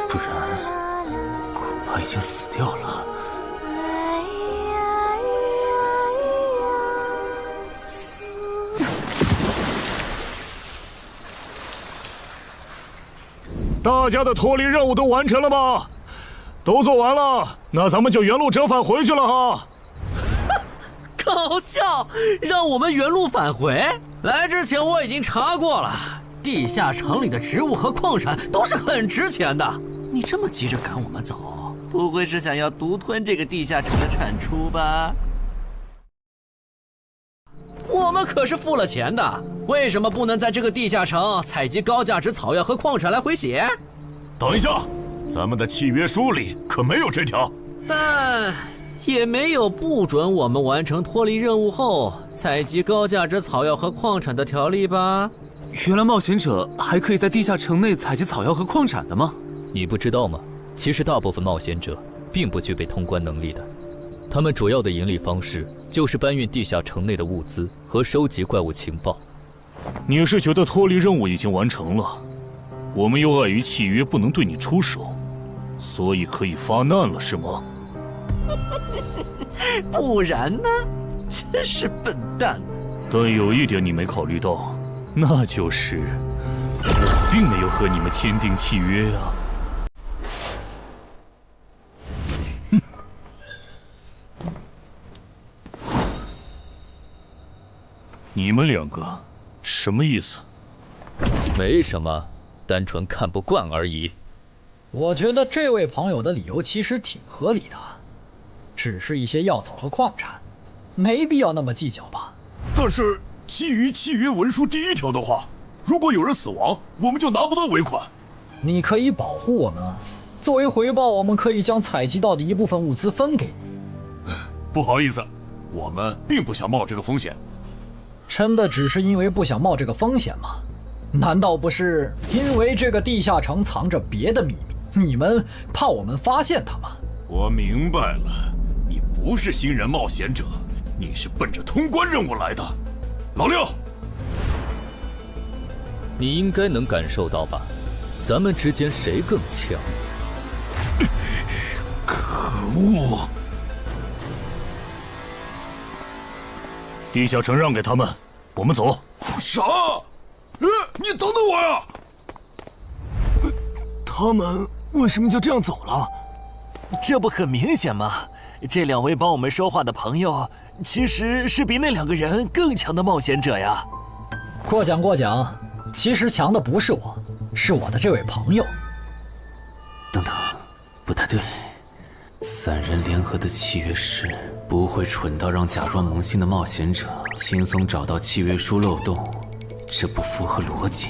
不然恐怕已经死掉了。大家的脱离任务都完成了吗？都做完了，那咱们就原路折返回去了哈。搞笑，让我们原路返回？来之前我已经查过了，地下城里的植物和矿产都是很值钱的。你这么急着赶我们走，不会是想要独吞这个地下城的产出吧？我们可是付了钱的，为什么不能在这个地下城采集高价值草药和矿产来回血？等一下，咱们的契约书里可没有这条。但也没有不准我们完成脱离任务后采集高价值草药和矿产的条例吧？原来冒险者还可以在地下城内采集草药和矿产的吗？你不知道吗？其实大部分冒险者并不具备通关能力的，他们主要的盈利方式就是搬运地下城内的物资和收集怪物情报。你是觉得脱离任务已经完成了，我们又碍于契约不能对你出手，所以可以发难了，是吗？不然呢？真是笨蛋！但有一点你没考虑到，那就是我并没有和你们签订契约啊。你们两个什么意思？没什么，单纯看不惯而已。我觉得这位朋友的理由其实挺合理的，只是一些药草和矿产，没必要那么计较吧。但是基于契约文书第1条的话，如果有人死亡，我们就拿不到尾款。你可以保护我们，作为回报，我们可以将采集到的一部分物资分给你。不好意思，我们并不想冒这个风险。真的只是因为不想冒这个风险吗？难道不是因为这个地下城藏着别的秘密，你们怕我们发现它吗？我明白了，你不是新人冒险者，你是奔着通关任务来的。老六，你应该能感受到吧？咱们之间谁更强？可恶！地下城让给他们，我们走。啥？你等等我呀！他们为什么就这样走了？这不很明显吗？这2位帮我们说话的朋友，其实是比那2个人更强的冒险者呀。过奖过奖，其实强的不是我，是我的这位朋友。等等，不太对。3人联合的契约师不会蠢到让假装萌新的冒险者轻松找到契约书漏洞，这不符合逻辑。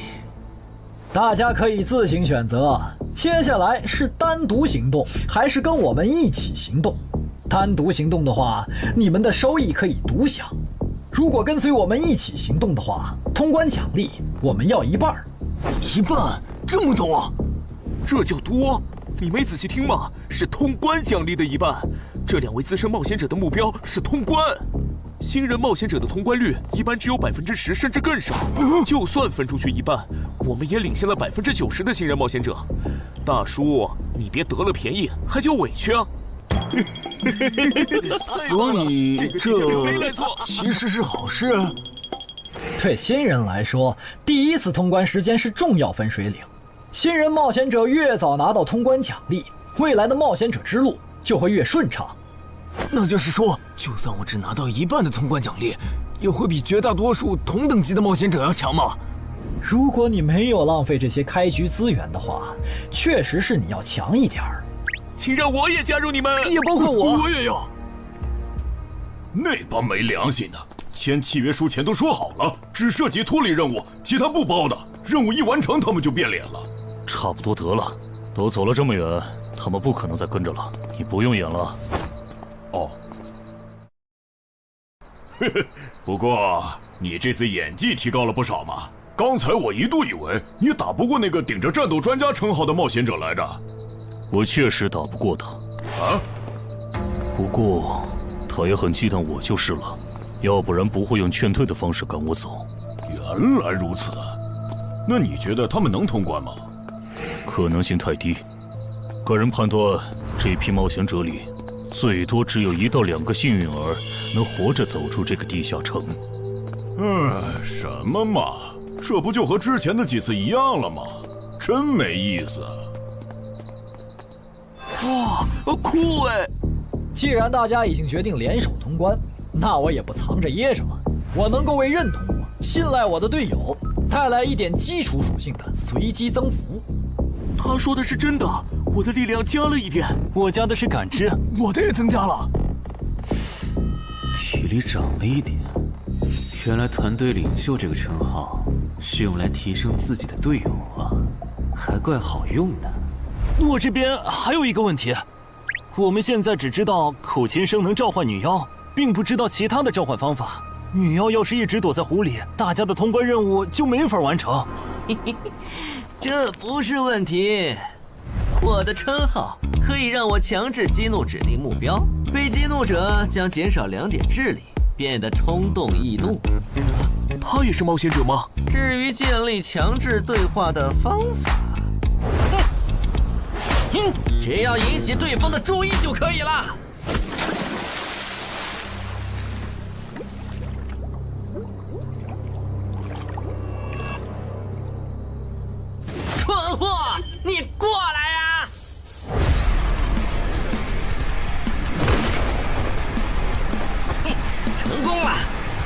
大家可以自行选择，接下来是单独行动，还是跟我们一起行动？单独行动的话，你们的收益可以独享；如果跟随我们一起行动的话，通关奖励我们要1半。1半？这么多？这叫多？你没仔细听吗？是通关奖励的1半。这2位资深冒险者的目标是通关。新人冒险者的通关率一般只有10%，甚至更少。就算分出去1半，我们也领先了90%的新人冒险者。大叔，你别得了便宜还叫委屈啊！所以这其实是好事。对新人来说，第1次通关时间是重要分水岭。新人冒险者越早拿到通关奖励，未来的冒险者之路就会越顺畅。那就是说，就算我只拿到1半的通关奖励，也会比绝大多数同等级的冒险者要强吗？如果你没有浪费这些开局资源的话，确实是你要强一点儿。请让我也加入你们，也包括我。我也要。那帮没良心的，签契约书前都说好了，只涉及脱离任务，其他不包的。任务一完成，他们就变脸了。差不多得了，都走了这么远，他们不可能再跟着了。你不用演了。哦。不过你这次演技提高了不少嘛。刚才我一度以为你打不过那个顶着战斗专家称号的冒险者来着。我确实打不过他。啊？不过他也很忌惮我就是了，要不然不会用劝退的方式赶我走。原来如此。那你觉得他们能通关吗？可能性太低。个人判断，这批冒险者里，最多只有1到2个幸运儿能活着走出这个地下城。什么嘛，这不就和之前的几次一样了吗？真没意思。哇，酷哎！既然大家已经决定联手通关，那我也不藏着掖着了。我能够为认同我、信赖我的队友带来一点基础属性的随机增幅。他说的是真的，我的力量加了1点，我加的是感知，我的也增加了。体力涨了1点。原来团队领袖这个称号是用来提升自己的队友啊，还怪好用的。我这边还有一个问题，我们现在只知道口琴声能召唤女妖，并不知道其他的召唤方法。女妖要是一直躲在湖里，大家的通关任务就没法完成。这不是问题，我的称号可以让我强制激怒指定目标，被激怒者将减少2点智力，变得冲动易怒。他也是冒险者吗？至于建立强制对话的方法，只要引起对方的注意就可以了。蠢货，你过来呀！成功了，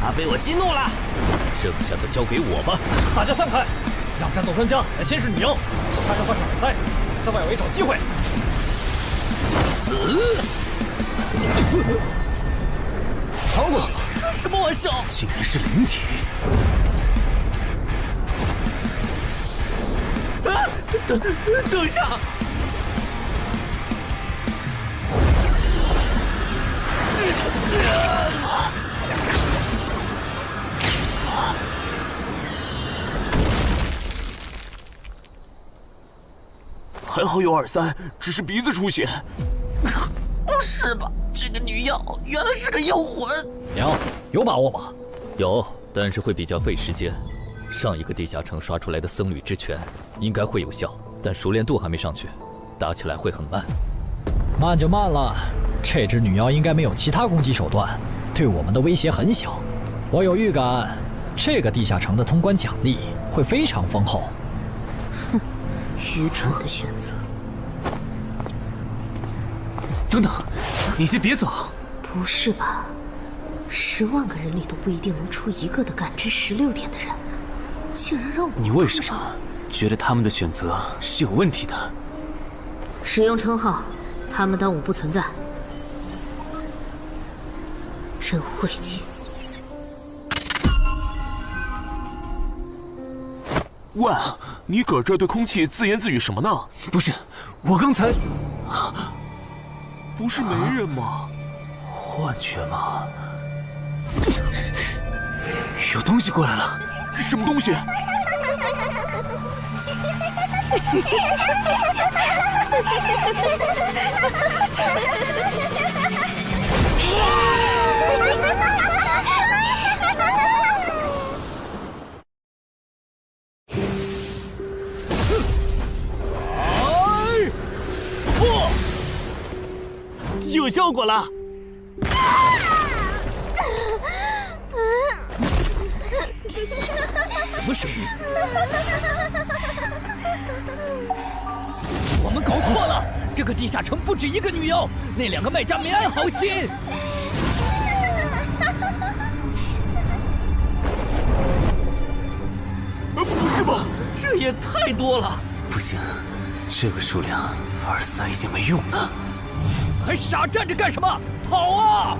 他被我激怒了。剩下的交给我吧。大家散开，让战斗专家来先是女妖，其他人换上耳塞，在外围找机会。死！穿过去了。开什么玩笑？竟然是灵体！啊！等一下！还好有耳塞，只是鼻子出血。不是吧？这个女妖原来是个幽魂！娘，有把握吗？有，但是会比较费时间。上一个地下城刷出来的僧侣之拳应该会有效，但熟练度还没上去，打起来会很慢。慢就慢了，这只女妖应该没有其他攻击手段，对我们的威胁很小。我有预感，这个地下城的通关奖励会非常丰厚。哼，愚蠢的选择。等等，你先别走。不是吧？10万个人里都不一定能出一个的感知16点的人，竟然让我……你为什么觉得他们的选择是有问题的？使用称号，他们当我不存在，真晦气。喂，你搁这对空气自言自语什么呢？不是，我刚才……不是没人吗？幻觉吗？有东西过来了！什么东西？有效果了！什么声音？我们搞错了，这个地下城不止一个女妖，那2个卖家没安好心。不是吧？这也太多了！不行，这个数量，耳塞已经没用了。还傻站着干什么？跑啊！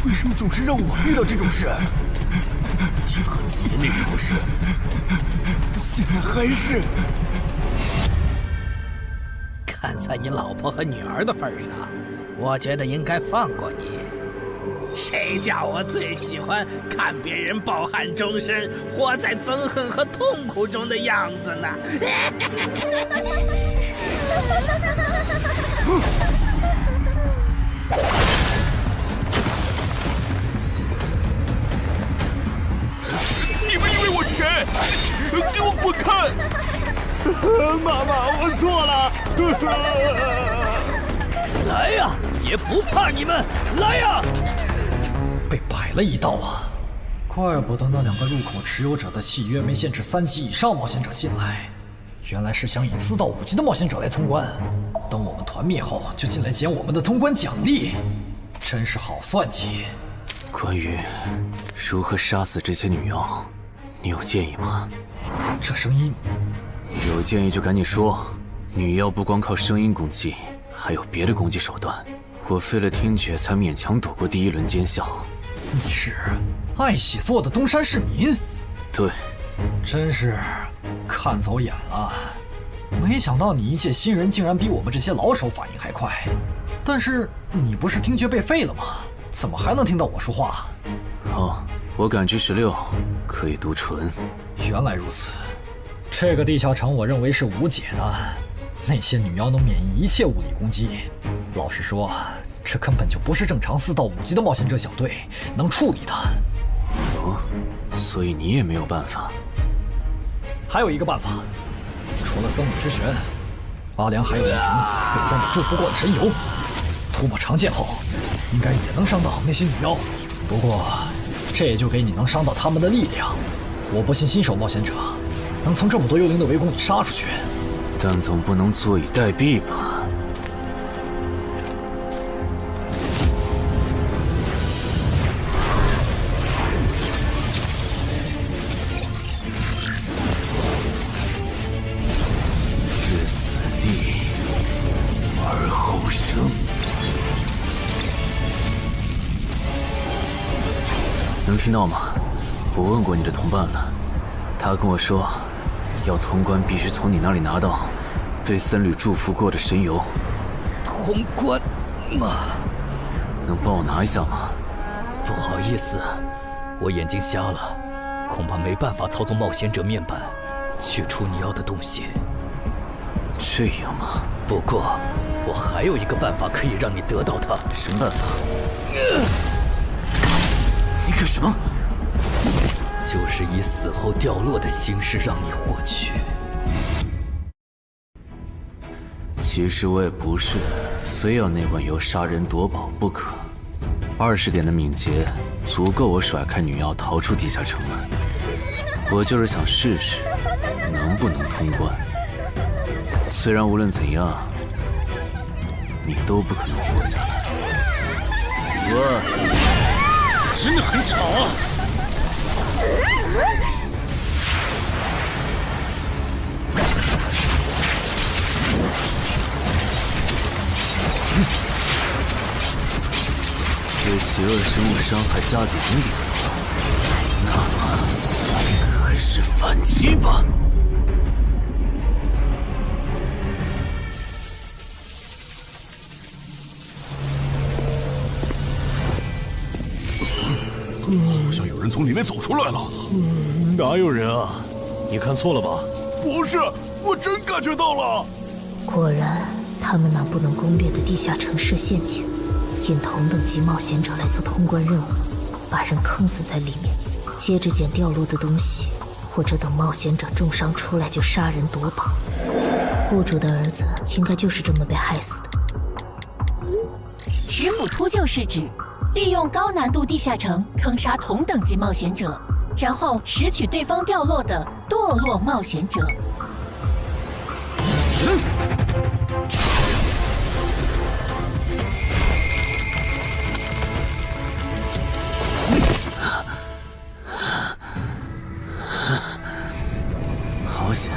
为什么总是让我遇到这种事？天和子爷那时候是，现在还是。看在你老婆和女儿的份上，我觉得应该放过你。谁叫我最喜欢看别人抱憾终生，活在憎恨和痛苦中的样子呢？你们以为我是谁？给我滚开！妈妈，我错了。来呀，也不怕你们！来呀！被摆了一刀啊！怪不得那2个入口持有者的契约没限制3级以上冒险者进来，原来是想引4到5级的冒险者来通关。等我们团灭后，就进来捡我们的通关奖励，真是好算计。关于如何杀死这些女妖，你有建议吗？这声音，有建议就赶紧说。女妖不光靠声音攻击，还有别的攻击手段。我费了听觉才勉强躲过第1轮奸笑。你是爱写作的东山市民？对，真是看走眼了。没想到你一介新人竟然比我们这些老手反应还快。但是你不是听觉被废了吗？怎么还能听到我说话？好，我感知16，可以读唇。原来如此，这个地下城我认为是无解的。那些女妖能免疫一切物理攻击，老实说，这根本就不是正常4到5级的冒险者小队能处理的。哦，所以你也没有办法。还有一个办法，除了僧侣之拳，阿良还有一瓶被僧侣祝福过的神油，涂抹长剑后，应该也能伤到那些女妖。不过，这也就给你能伤到他们的力量。我不信新手冒险者能从这么多幽灵的围攻里杀出去。但总不能坐以待毙吧？能听到吗？我问过你的同伴了，他跟我说，要通关必须从你那里拿到对僧侣祝福过的神油。通关吗？能帮我拿一下吗？不好意思，我眼睛瞎了，恐怕没办法操纵冒险者面板取出你要的东西。这样吗？不过，我还有一个办法可以让你得到它。什么办法？你干什么？就是以死后掉落的形式让你获取。其实我也不是非要那碗油杀人夺宝不可。20点的敏捷足够我甩开女妖逃出地下城了。我就是想试试能不能通关。虽然无论怎样，你都不可能活下来。哇，真的很吵啊！对邪恶生物伤害加2点，那么开始反击吧。好像有人从里面走出来了。哪有人啊？你看错了吧？不是，我真感觉到了。果然，他们那不能攻略的地下城设陷阱，引同等级冒险者来做通关任务，把人坑死在里面，接着捡掉落的东西，或者等冒险者重伤出来就杀人夺宝。雇主的儿子应该就是这么被害死的。石斧秃鹫是指利用高难度地下城坑杀同等级冒险者，然后拾取对方掉落的堕落冒险者。好险！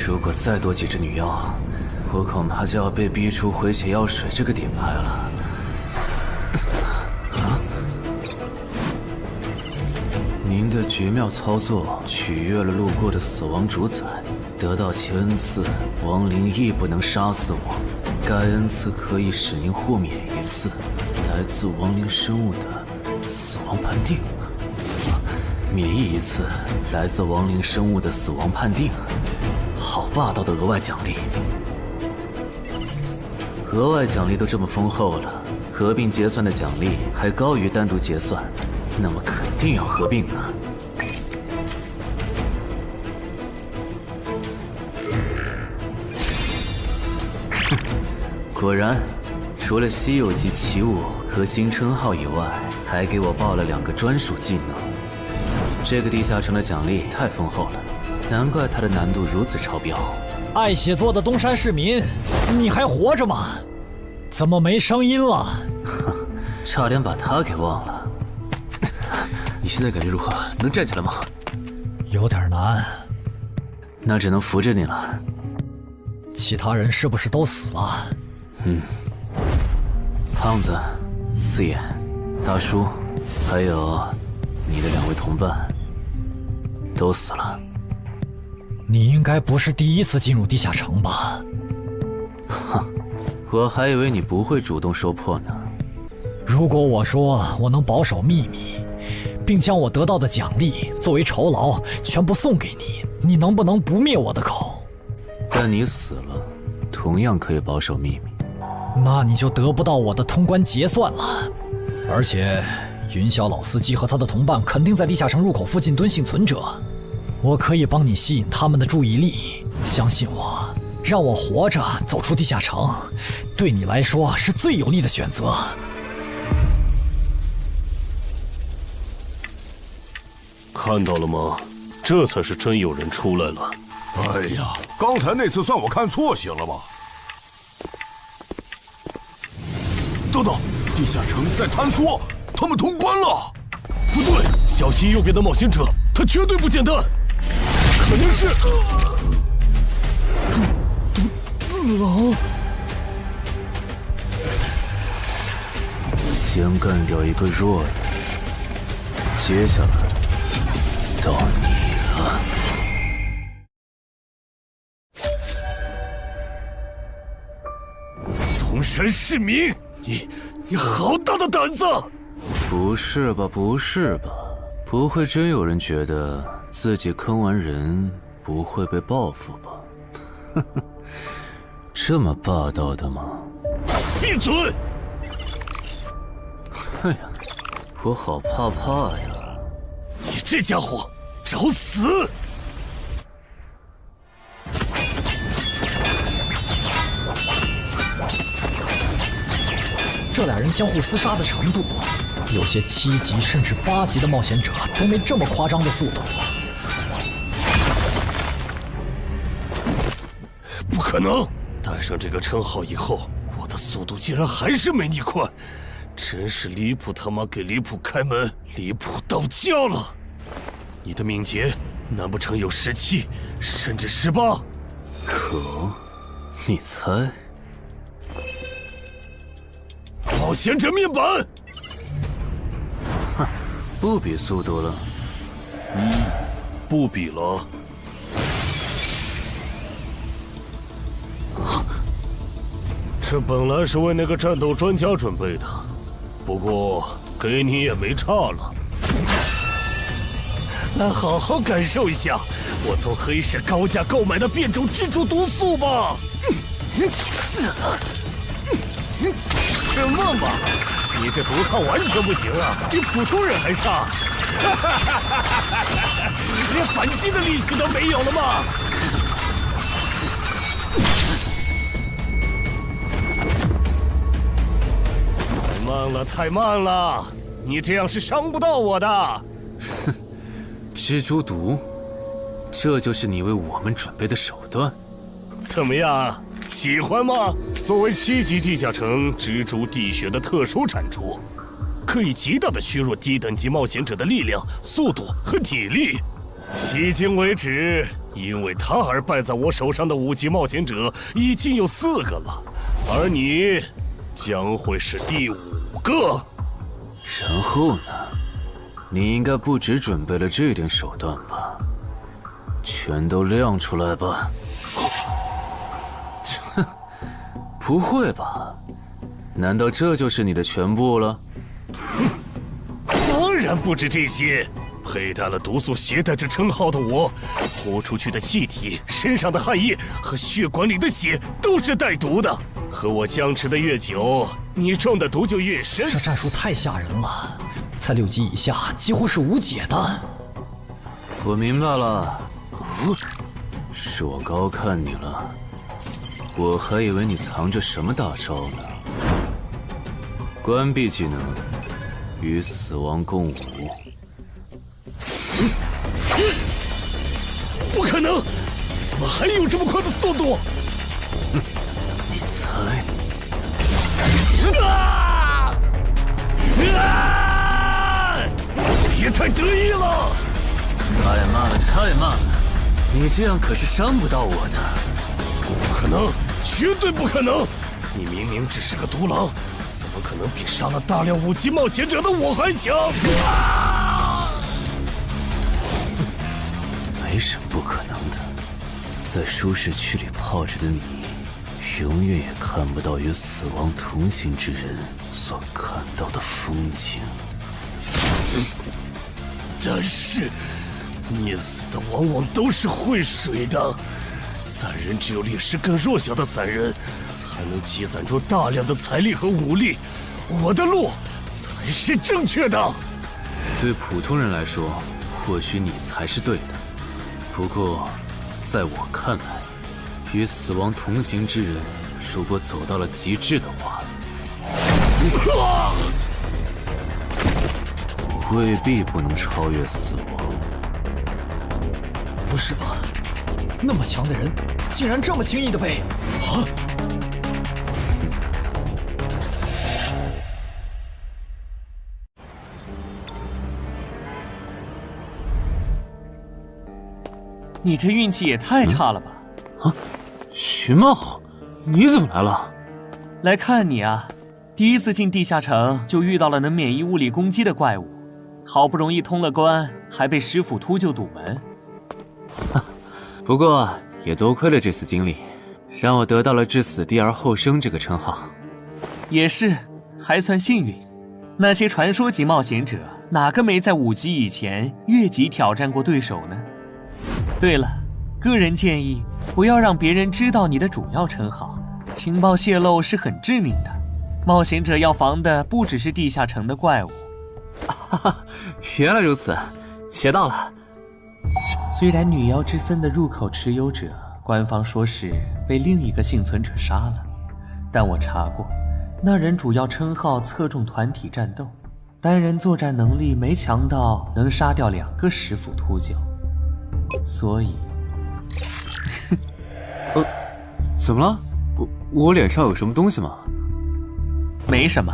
如果再多几只女妖，我恐怕就要被逼出回血药水这个点牌了。您的绝妙操作取悦了路过的死亡主宰，得到其恩赐，亡灵亦不能杀死我。该恩赐可以使您豁免一次来自亡灵生物的死亡判定，免疫一次来自亡灵生物的死亡判定。好霸道的额外奖励！额外奖励都这么丰厚了，合并结算的奖励还高于单独结算，那么肯定要合并啊！哼，果然，除了稀有级奇物和新称号以外，还给我报了2个专属技能。这个地下城的奖励太丰厚了，难怪它的难度如此超标。爱写作的东山市民，你还活着吗？怎么没声音了？哼，差点把他给忘了。你现在感觉如何？能站起来吗？有点难。那只能扶着你了。其他人是不是都死了？胖子、四眼、大叔，还有你的2位同伴，都死了。你应该不是第一次进入地下城吧？哼，我还以为你不会主动说破呢。如果我说我能保守秘密，并将我得到的奖励作为酬劳全部送给你，你能不能不灭我的口？但你死了，同样可以保守秘密。那你就得不到我的通关结算了。而且，云霄老司机和他的同伴肯定在地下城入口附近蹲幸存者。我可以帮你吸引他们的注意力，相信我，让我活着走出地下城，对你来说是最有利的选择。看到了吗？这才是真有人出来了。哎呀，刚才那次算我看错行了吧？等等，地下城在坍缩，他们通关了。不对，小心右边的冒险者，他绝对不简单，可能是狼。先干掉一个弱的，接下来到你了。东山市民，你好大的胆子！不是吧，不是吧？不会真有人觉得自己坑完人不会被报复吧？呵呵，这么霸道的吗？闭嘴！哎呀，我好怕呀！你这家伙找死！这俩人相互厮杀的程度，有些7级甚至8级的冒险者都没这么夸张的速度。不可能！带上这个称号以后，我的速度竟然还是没你快，真是离谱他妈给离谱开门，离谱到家了！你的敏捷难不成有17，甚至18？可，你猜？冒险者面板！哼，不比速度了。不比了。这本来是为那个战斗专家准备的，不过给你也没差了。来好好感受一下我从黑市高价购买的变种蜘蛛毒素吧！什么嘛！你这毒抗完全不行啊，比普通人还差！连反击的力气都没有了吗？太慢了，太慢了！你这样是伤不到我的。哼，蜘蛛毒，这就是你为我们准备的手段？怎么样？喜欢吗？作为7级地下城蜘蛛地穴的特殊产出，可以极大的削弱低等级冒险者的力量、速度和体力。迄今为止，因为它而败在我手上的5级冒险者已经有4个了，而你将会是第5个。然后呢？你应该不只准备了这点手段吧？全都亮出来吧！哼，不会吧？难道这就是你的全部了？当然不止这些。佩戴了毒素携带者称号的我，呼出去的气体、身上的汗液和血管里的血都是带毒的。和我相持的越久，你中的毒就越深。这战术太吓人了，在6级以下几乎是无解的。我明白了，是我高看你了，我还以为你藏着什么大招呢。关闭技能，与死亡共舞。不可能！怎么还有这么快的速度？你猜？别太得意了！太慢了，太慢了！你这样可是伤不到我的。不可能，绝对不可能！你明明只是个独狼，怎么可能比杀了大量5级冒险者的我还强？没什么不可能的，在舒适区里泡着的你，永远也看不到与死亡同行之人所看到的风景。但是，溺死的往往都是会水的，散人只有劣势更弱小的散人，才能积攒出大量的财力和武力。我的路才是正确的。对普通人来说，或许你才是对的。不过，在我看来，与死亡同行之人，如果走到了极致的话，未必不能超越死亡。不是吧？那么强的人，竟然这么轻易的被……啊！你这运气也太差了吧！啊，徐茂，你怎么来了？来看你啊！第一次进地下城就遇到了能免疫物理攻击的怪物，好不容易通了关，还被石斧秃鹫堵门。不过也多亏了这次经历，让我得到了置死地而后生这个称号。也是，还算幸运。那些传说级冒险者，哪个没在5级以前越级挑战过对手呢？对了，个人建议不要让别人知道你的主要称号，情报泄露是很致命的。冒险者要防的不只是地下城的怪物。原来如此，学到了。虽然女妖之森的入口持有者，官方说是被另一个幸存者杀了，但我查过，那人主要称号侧重团体战斗，单人作战能力没强到能杀掉2个石斧秃鹫，所以，怎么了？我脸上有什么东西吗？没什么，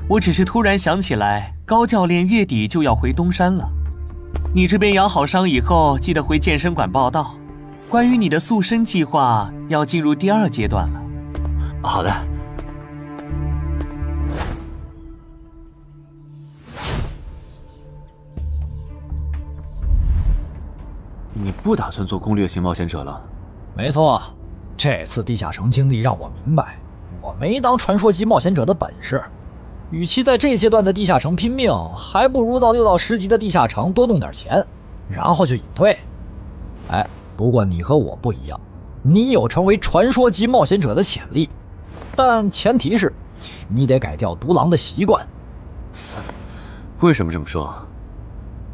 我只是突然想起来，高教练月底就要回东山了。你这边养好伤以后，记得回健身馆报到。关于你的塑身计划，要进入第2阶段了。好的。你不打算做攻略型冒险者了？没错，这次地下城经历让我明白，我没当传说级冒险者的本事。与其在这阶段的地下城拼命，还不如到6到10级的地下城多弄点钱，然后就隐退。哎，不过你和我不一样，你有成为传说级冒险者的潜力，但前提是你得改掉独狼的习惯。为什么这么说？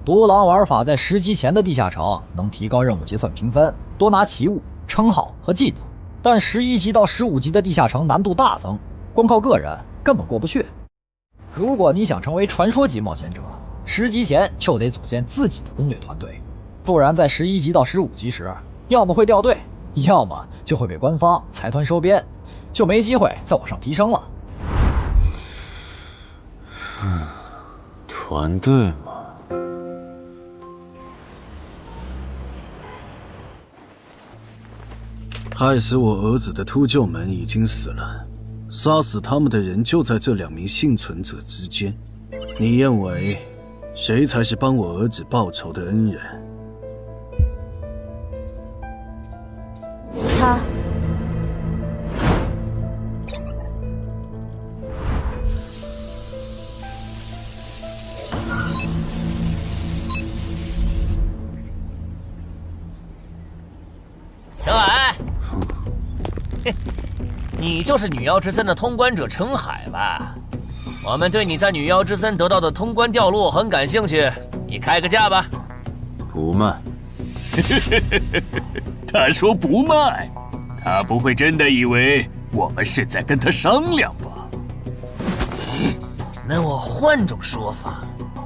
独狼玩法在10级前的地下城能提高任务结算评分，多拿奇物、称号和技能，但11级到15级的地下城难度大增，光靠个人根本过不去。如果你想成为传说级冒险者，10级前就得组建自己的攻略团队，不然在11级到15级时，要么会掉队，要么就会被官方财团收编，就没机会再往上提升了。团队嘛。害死我儿子的秃鹫们已经死了，杀死他们的人就在这2名幸存者之间。你认为谁才是帮我儿子报仇的恩人？他。程海，你就是女妖之森的通关者程海吧？我们对你在女妖之森得到的通关掉落很感兴趣，你开个价吧。不卖。他说不卖，他不会真的以为我们是在跟他商量吧？那我换种说法，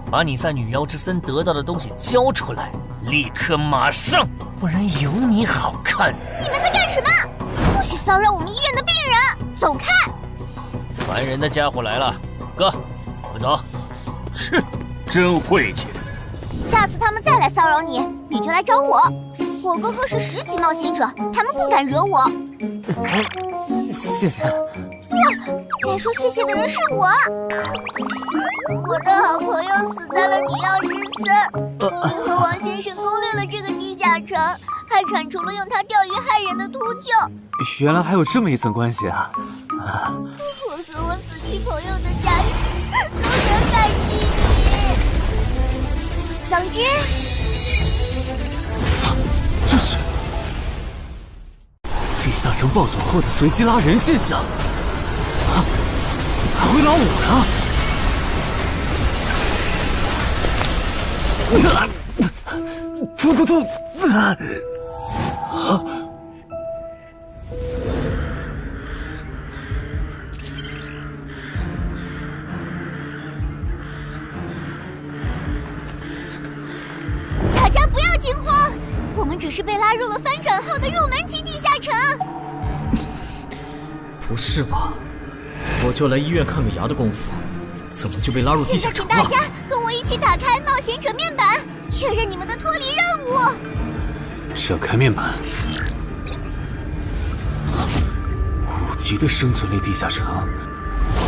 把你在女妖之森得到的东西交出来，立刻马上，不然有你好看。你们在干什么？不许骚扰我们医院的病人，走开！烦人的家伙来了，哥，我们走。切，真晦气。下次他们再来骚扰你，你就来找我。我哥哥是10级冒险者，他们不敢惹我。谢谢。不，该说谢谢的人是我。我的好朋友死在了女妖之森，你和王先生攻略了这个地下城，还铲除了用它钓鱼害人的秃鹫。原来还有这么一层关系啊！我和我死去朋友的家人都能感激你。总之，这是地下城暴走后的随机拉人现象啊！怎么还会拉我呢？突！大家不要惊慌，我们只是被拉入了翻转号的入门级地下城。不是吧？我就来医院看个牙的功夫，怎么就被拉入地下城了？现在请大家跟我一起打开冒险者面板，确认你们的脱离任务。展开面板，5级的生存类地下城，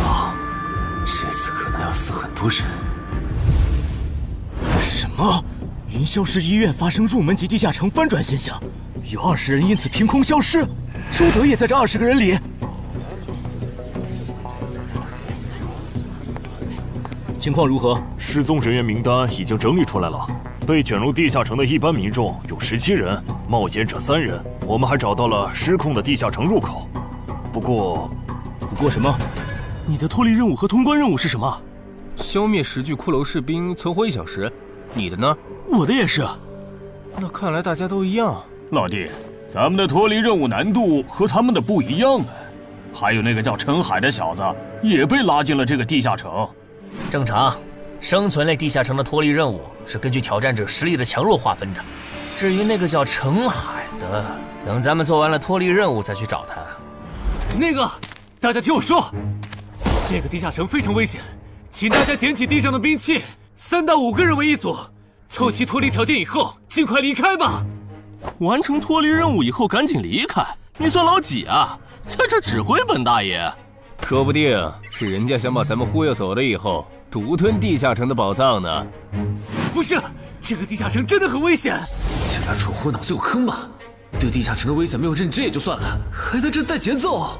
哇，这次可能要死很多人。么？云霄市医院发生入门级地下城翻转现象，有20人因此凭空消失，周德也在这20个人里。情况如何？失踪人员名单已经整理出来了。被卷入地下城的一般民众有17人，冒险者3人。我们还找到了失控的地下城入口。不过什么？你的脱离任务和通关任务是什么？消灭10具骷髅士兵，存活1小时。你的呢？我的也是。那看来大家都一样。老弟，咱们的脱离任务难度和他们的不一样啊。还有那个叫陈海的小子也被拉进了这个地下城。正常，生存类地下城的脱离任务是根据挑战者实力的强弱划分的。至于那个叫陈海的，等咱们做完了脱离任务再去找他。那个，大家听我说，这个地下城非常危险，请大家捡起地上的兵器，3到5个人为一组，凑齐脱离条件以后，尽快离开吧。完成脱离任务以后赶紧离开？你算老几啊？在这指挥本大爷？说不定是人家想把咱们忽悠走了以后，独吞地下城的宝藏呢。不是，这个地下城真的很危险。这俩蠢货脑子有坑吧？对地下城的危险没有认知也就算了，还在这带节奏。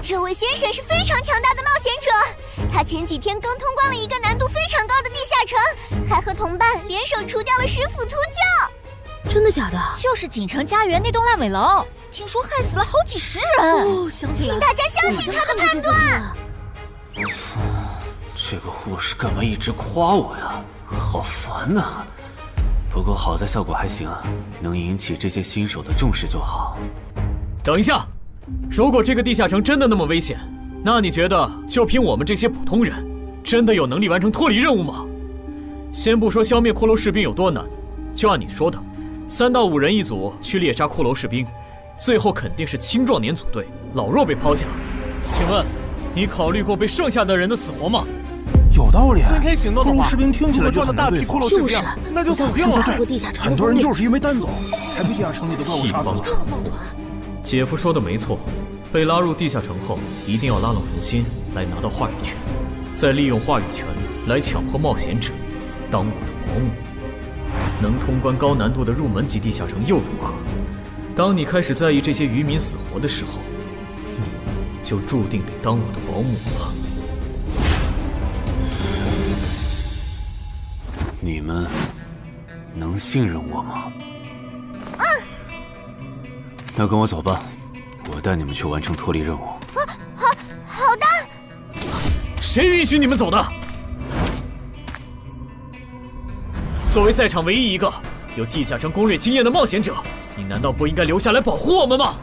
这位先生是非常强大的冒险者，他前几天刚通关了一个难度非常高的地下城，还和同伴联手除掉了10府秃鹫。真的假的？就是锦城家园那栋烂尾楼，听说害死了好几10人。哦，想起来了，请大家相信他的判断。这个护士干嘛一直夸我呀？好烦呐！不过好在效果还行，能引起这些新手的重视就好。等一下，如果这个地下城真的那么危险，那你觉得就凭我们这些普通人，真的有能力完成脱离任务吗？先不说消灭骷髅士兵有多难，就按你说的，3到5人一组去猎杀骷髅士兵，最后肯定是青壮年组队，老弱被抛下。请问，你考虑过被剩下的人的死活吗？有道理。分开行动的话，士兵听起来就很难对付。就是，那就死定了。很多人就是因为单走，才被地下城里的怪物杀死了。姐夫说的没错，被拉入地下城后，一定要拉拢人心，来拿到话语权，再利用话语权来强迫冒险者当我的保姆。能通关高难度的入门级地下城又如何？当你开始在意这些渔民死活的时候，你就注定得当我的保姆了。你们能信任我吗？那跟我走吧，我带你们去完成脱离任务。好的。谁允许你们走的？作为在场唯一一个有地下城攻略经验的冒险者，你难道不应该留下来保护我们吗？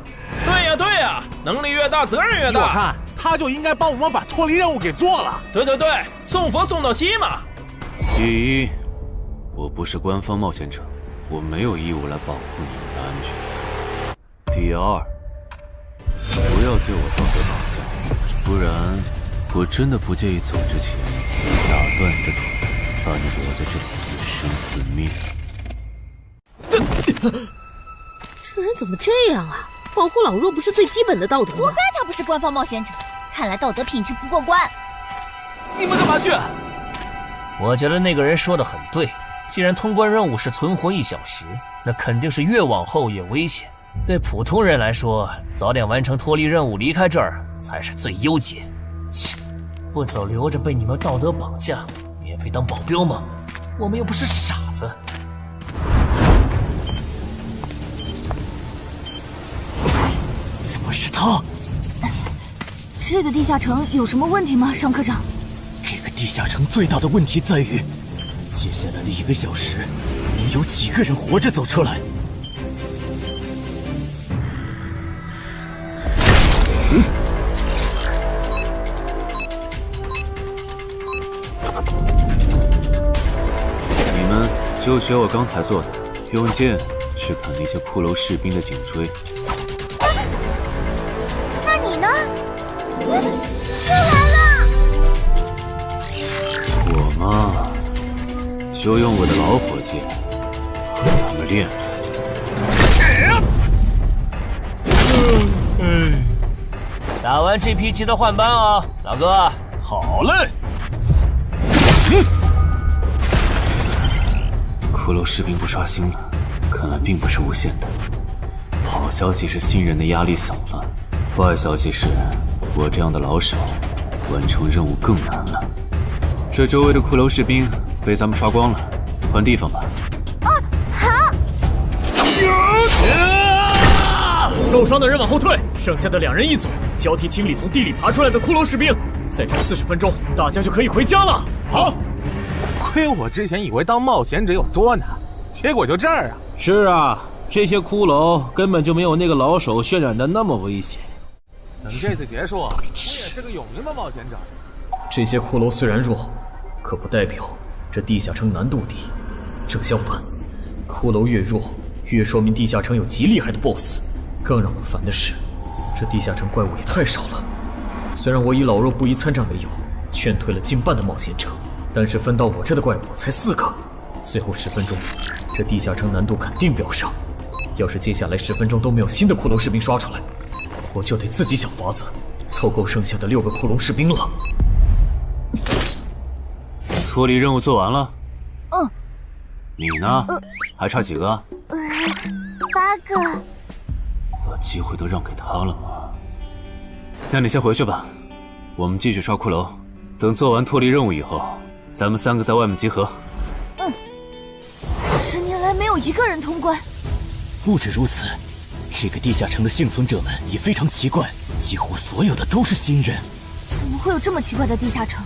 对呀，能力越大，责任越大。我看他就应该帮我们把脱离任务给做了。对，送佛送到西嘛。第一，我不是官方冒险者，我没有义务来保护你们的安全。第二，不要对我道德绑架，不然我真的不介意走之前打断你的腿，把你留在这里自生自灭。这人怎么这样啊？保护老弱不是最基本的道德吗？活该他不是官方冒险者，看来道德品质不过关。你们干嘛去？我觉得那个人说的很对，既然通关任务是存活1小时，那肯定是越往后越危险。对普通人来说，早点完成脱离任务离开这儿才是最优解。切，不走留着被你们道德绑架，免费当保镖吗？我们又不是傻子。怎么是他？这个地下城有什么问题吗，尚科长？这个地下城最大的问题在于，接下来的1个小时，能有几个人活着走出来？你们就学我刚才做的，用剑去砍那些骷髅士兵的颈椎。那你呢？又来了！我嘛，就用我的老伙计和他们练练。打完这批记得换班啊，老哥。好嘞。骷髅士兵不刷新了，看来并不是无限的。好消息是新人的压力小了，坏消息是我这样的老手完成任务更难了。这周围的骷髅士兵被咱们刷光了，换地方吧。好。受伤的人往后退，剩下的2人一组，交替清理从地里爬出来的骷髅士兵。再战40分钟，大家就可以回家了。好。亏我之前以为当冒险者有多难，结果就这儿啊！是啊，这些骷髅根本就没有那个老手渲染的那么危险。等这次结束，你也是个有名的冒险者。这些骷髅虽然弱，可不代表这地下城难度低。正相反，骷髅越弱，越说明地下城有极厉害的 BOSS。更让我烦的是，这地下城怪物也太少了。虽然我以老弱不宜参战为由，劝退了近半的冒险者，但是分到我这的怪物才4个。最后10分钟，这地下城难度肯定飙上。要是接下来10分钟都没有新的骷髅士兵刷出来，我就得自己想法子凑够剩下的6个骷髅士兵了。脱离任务做完了。嗯。你呢？还差几个？8个。把机会都让给他了吗？那你先回去吧，我们继续刷骷髅。等做完脱离任务以后，咱们3个在外面集合。10年来没有一个人通关。不止如此，这个地下城的幸存者们也非常奇怪，几乎所有的都是新人。怎么会有这么奇怪的地下城？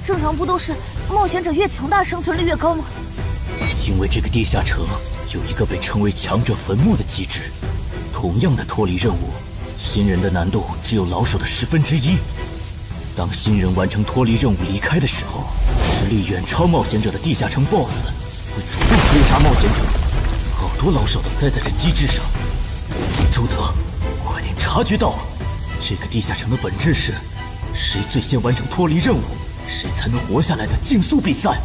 正常不都是冒险者越强大生存率越高吗？因为这个地下城有一个被称为强者坟墓的机制。同样的脱离任务，新人的难度只有老手的1/10。当新人完成脱离任务离开的时候，实力远超冒险者的地下城 BOSS 会主动追杀冒险者。好多老手都栽在这机制上。朱德，快点察觉到，这个地下城的本质是谁最先完成脱离任务，谁才能活下来的竞速比赛。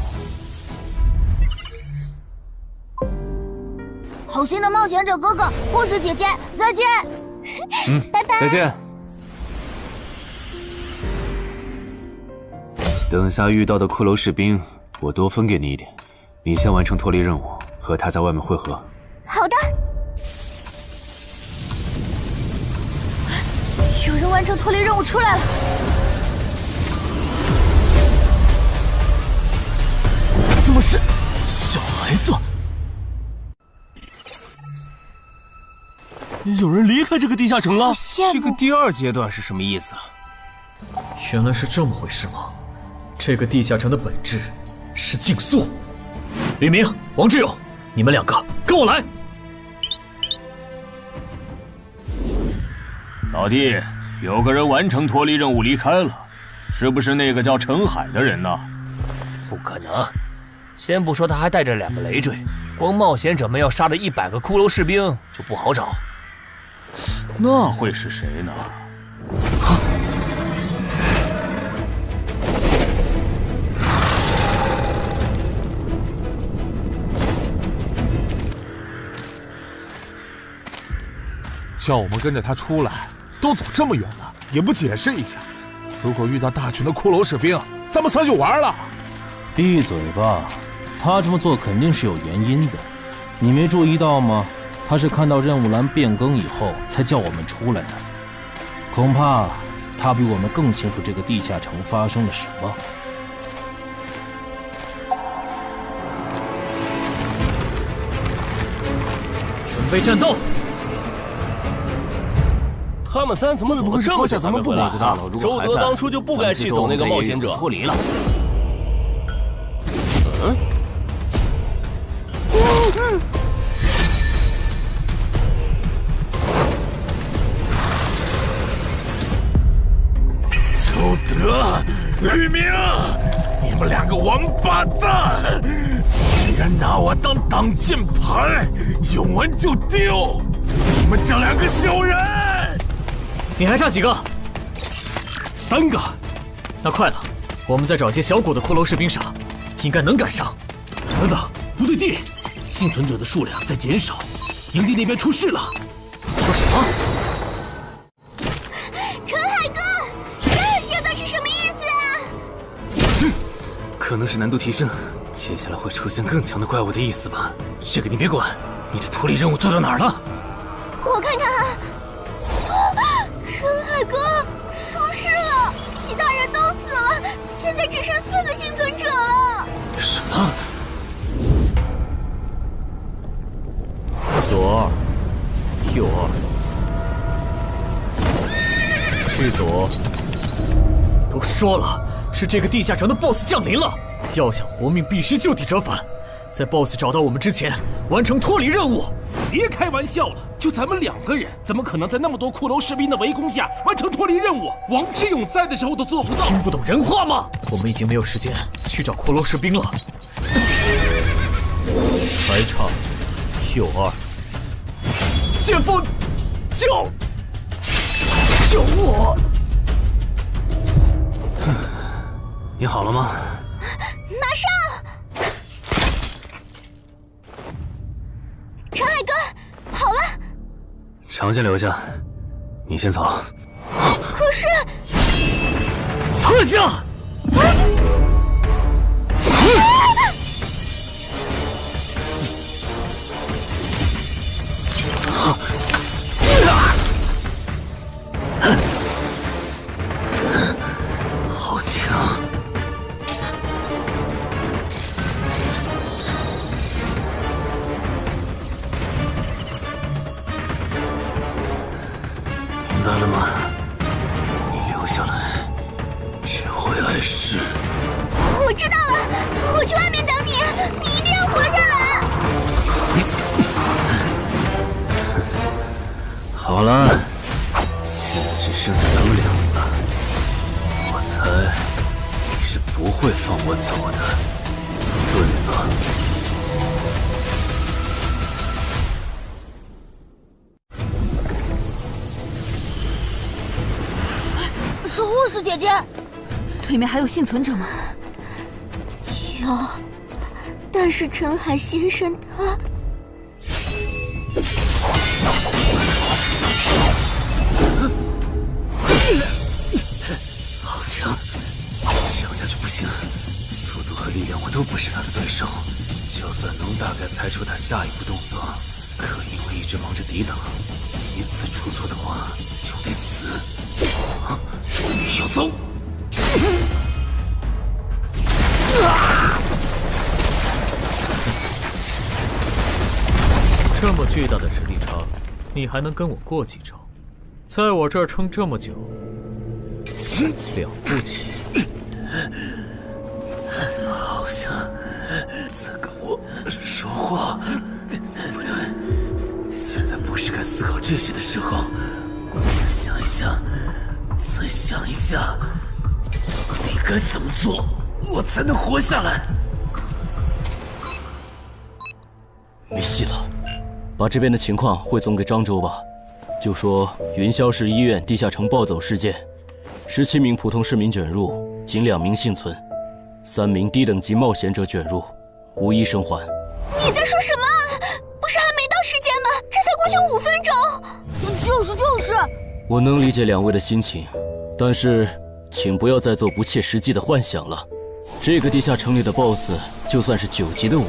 好心的冒险者哥哥，护士姐姐，再见。拜拜。再见。等下遇到的骷髅士兵，我多分给你一点。你先完成脱离任务，和他在外面会合。好的。有人完成脱离任务出来了。怎么是小孩子？有人离开这个地下城了。这个第2阶段是什么意思啊？原来是这么回事吗？这个地下城的本质是竞速。吕明、王志勇，你们2个跟我来。老弟，有个人完成脱离任务离开了，是不是那个叫陈海的人呢？不可能。先不说他还带着2个累赘，光冒险者们要杀的100个骷髅士兵就不好找。那会是谁呢？叫我们跟着他出来，都走这么远了，也不解释一下。如果遇到大群的骷髅士兵，咱们算就完了。闭嘴吧，他这么做肯定是有原因的，你没注意到吗？他是看到任务栏变更以后才叫我们出来的，恐怕他比我们更清楚这个地下城发生了什么。准备战斗！他们3怎么走得这么久才回来？周德当初就不该气走那个冒险者。脱离了。周德、吕明，你们2个王八蛋，竟然拿我当挡箭牌，用完就丢！你们这2个小人！你还差几个？3个。那快了，我们再找些小股的骷髅士兵杀，应该能赶上。等等，不对劲，幸存者的数量在减少，营地那边出事了。说什么？陈海哥，这个阶段是什么意思啊？可能是难度提升，接下来会出现更强的怪物的意思吧？这个你别管。你的脱离任务做到哪儿了？我看看啊，陈海哥出事了，其他人都死了，现在只剩4个幸存者了。什么？左2，右2，去左。都说了，是这个地下城的 BOSS 降临了，要想活命，必须就地折返。在 BOSS 找到我们之前，完成脱离任务。别开玩笑了，就咱们2个人，怎么可能在那么多骷髅士兵的围攻下完成脱离任务？王之勇在的时候都做不到。听不懂人话吗？我们已经没有时间去找骷髅士兵了。还差右2。剑锋，救我！你好了吗？马上！陈海哥，好了。常先留下，你先走。可是，撤下！好强！明白了吗？你留下来只会碍事。我知道了，我去外面等你，你一定要活下来。好了，现在只剩下咱们2个了。我猜你是不会放我走的，对吗？是护士姐姐，对面还有幸存者吗？有，但是陈海先生他……好强，这样下去不行，速度和力量我都不是他的对手。就算能大概猜出他下一步动作，可因为一直忙着抵挡，一次出错的话就得死。要走！这么巨大的实力差，你还能跟我过几招？在我这儿撑这么久，了不起！好像在跟我说话。不对，现在不是该思考这些的时候。想一想，再想一下，到底该怎么做，我才能活下来？没戏了，把这边的情况汇总给漳州吧。就说云霄市医院地下城暴走事件，17名普通市民卷入，仅2名幸存，3名低等级冒险者卷入，无一生还。你在说什么？不是还没到时间吗？这才过去5分钟。就是。我能理解2位的心情，但是请不要再做不切实际的幻想了。这个地下城里的 BOSS， 就算是9级的我，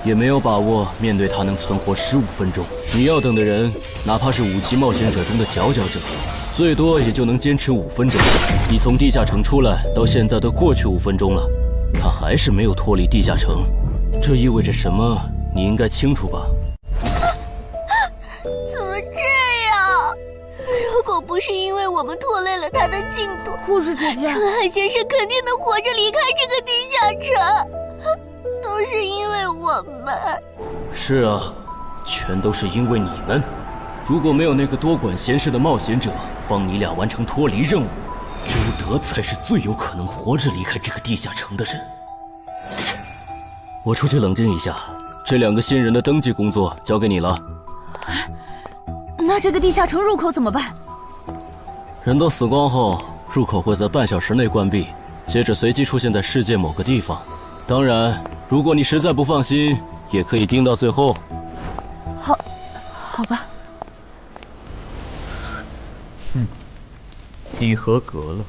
也没有把握面对他能存活15分钟。你要等的人，哪怕是5级冒险者中的佼佼者，最多也就能坚持5分钟。你从地下城出来到现在都过去5分钟了，他还是没有脱离地下城，这意味着什么？你应该清楚吧？怎么这样？如果不是因为我们拖累了他的进度，护士姐姐，陈海先生肯定能活着离开这个地下城。都是因为我们。是啊，全都是因为你们。如果没有那个多管闲事的冒险者帮你俩完成脱离任务，周德才是最有可能活着离开这个地下城的人。我出去冷静一下，这2个新人的登记工作交给你了。那这个地下城入口怎么办？人都死光后，入口会在半小时内关闭，接着随机出现在世界某个地方。当然，如果你实在不放心，也可以盯到最后。好吧。你合格了。 。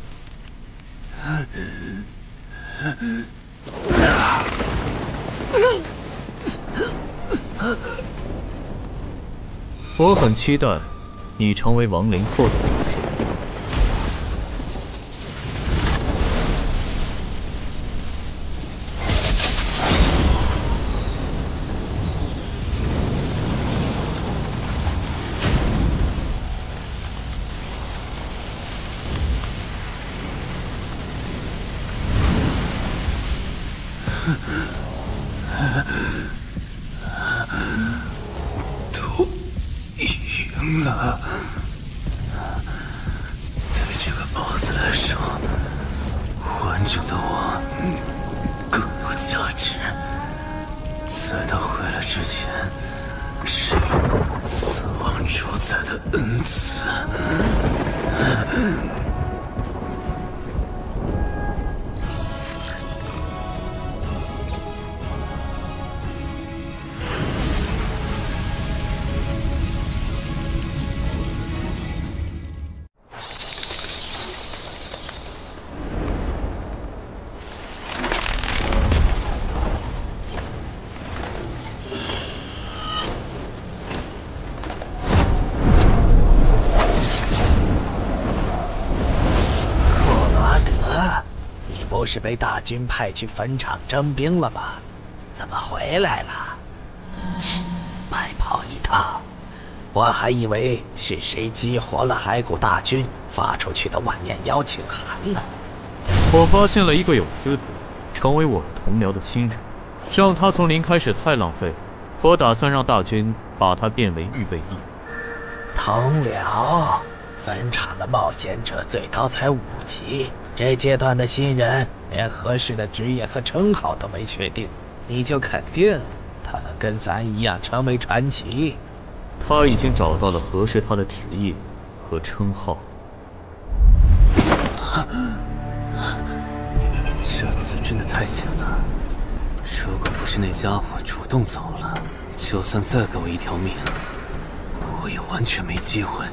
我很期待你成为亡灵后的表现。都赢了。对这个 BOSS 来说，完整的我更有价值。在他回来之前，只有死亡主宰的恩赐。不是被大军派去坟场征兵了吗？怎么回来了？切，白跑一趟！我还以为是谁激活了骸骨大军发出去的万念邀请函呢。我发现了一个有资格成为我同僚的新人，让他从零开始太浪费。我打算让大军把他变为预备役。同僚，坟场的冒险者最高才5级。这阶段的新人连合适的职业和称号都没确定，你就肯定他能跟咱一样成为传奇？他已经找到了合适他的职业和称号。这次真的太险了，如果不是那家伙主动走了，就算再给我一条命，我也完全没机会。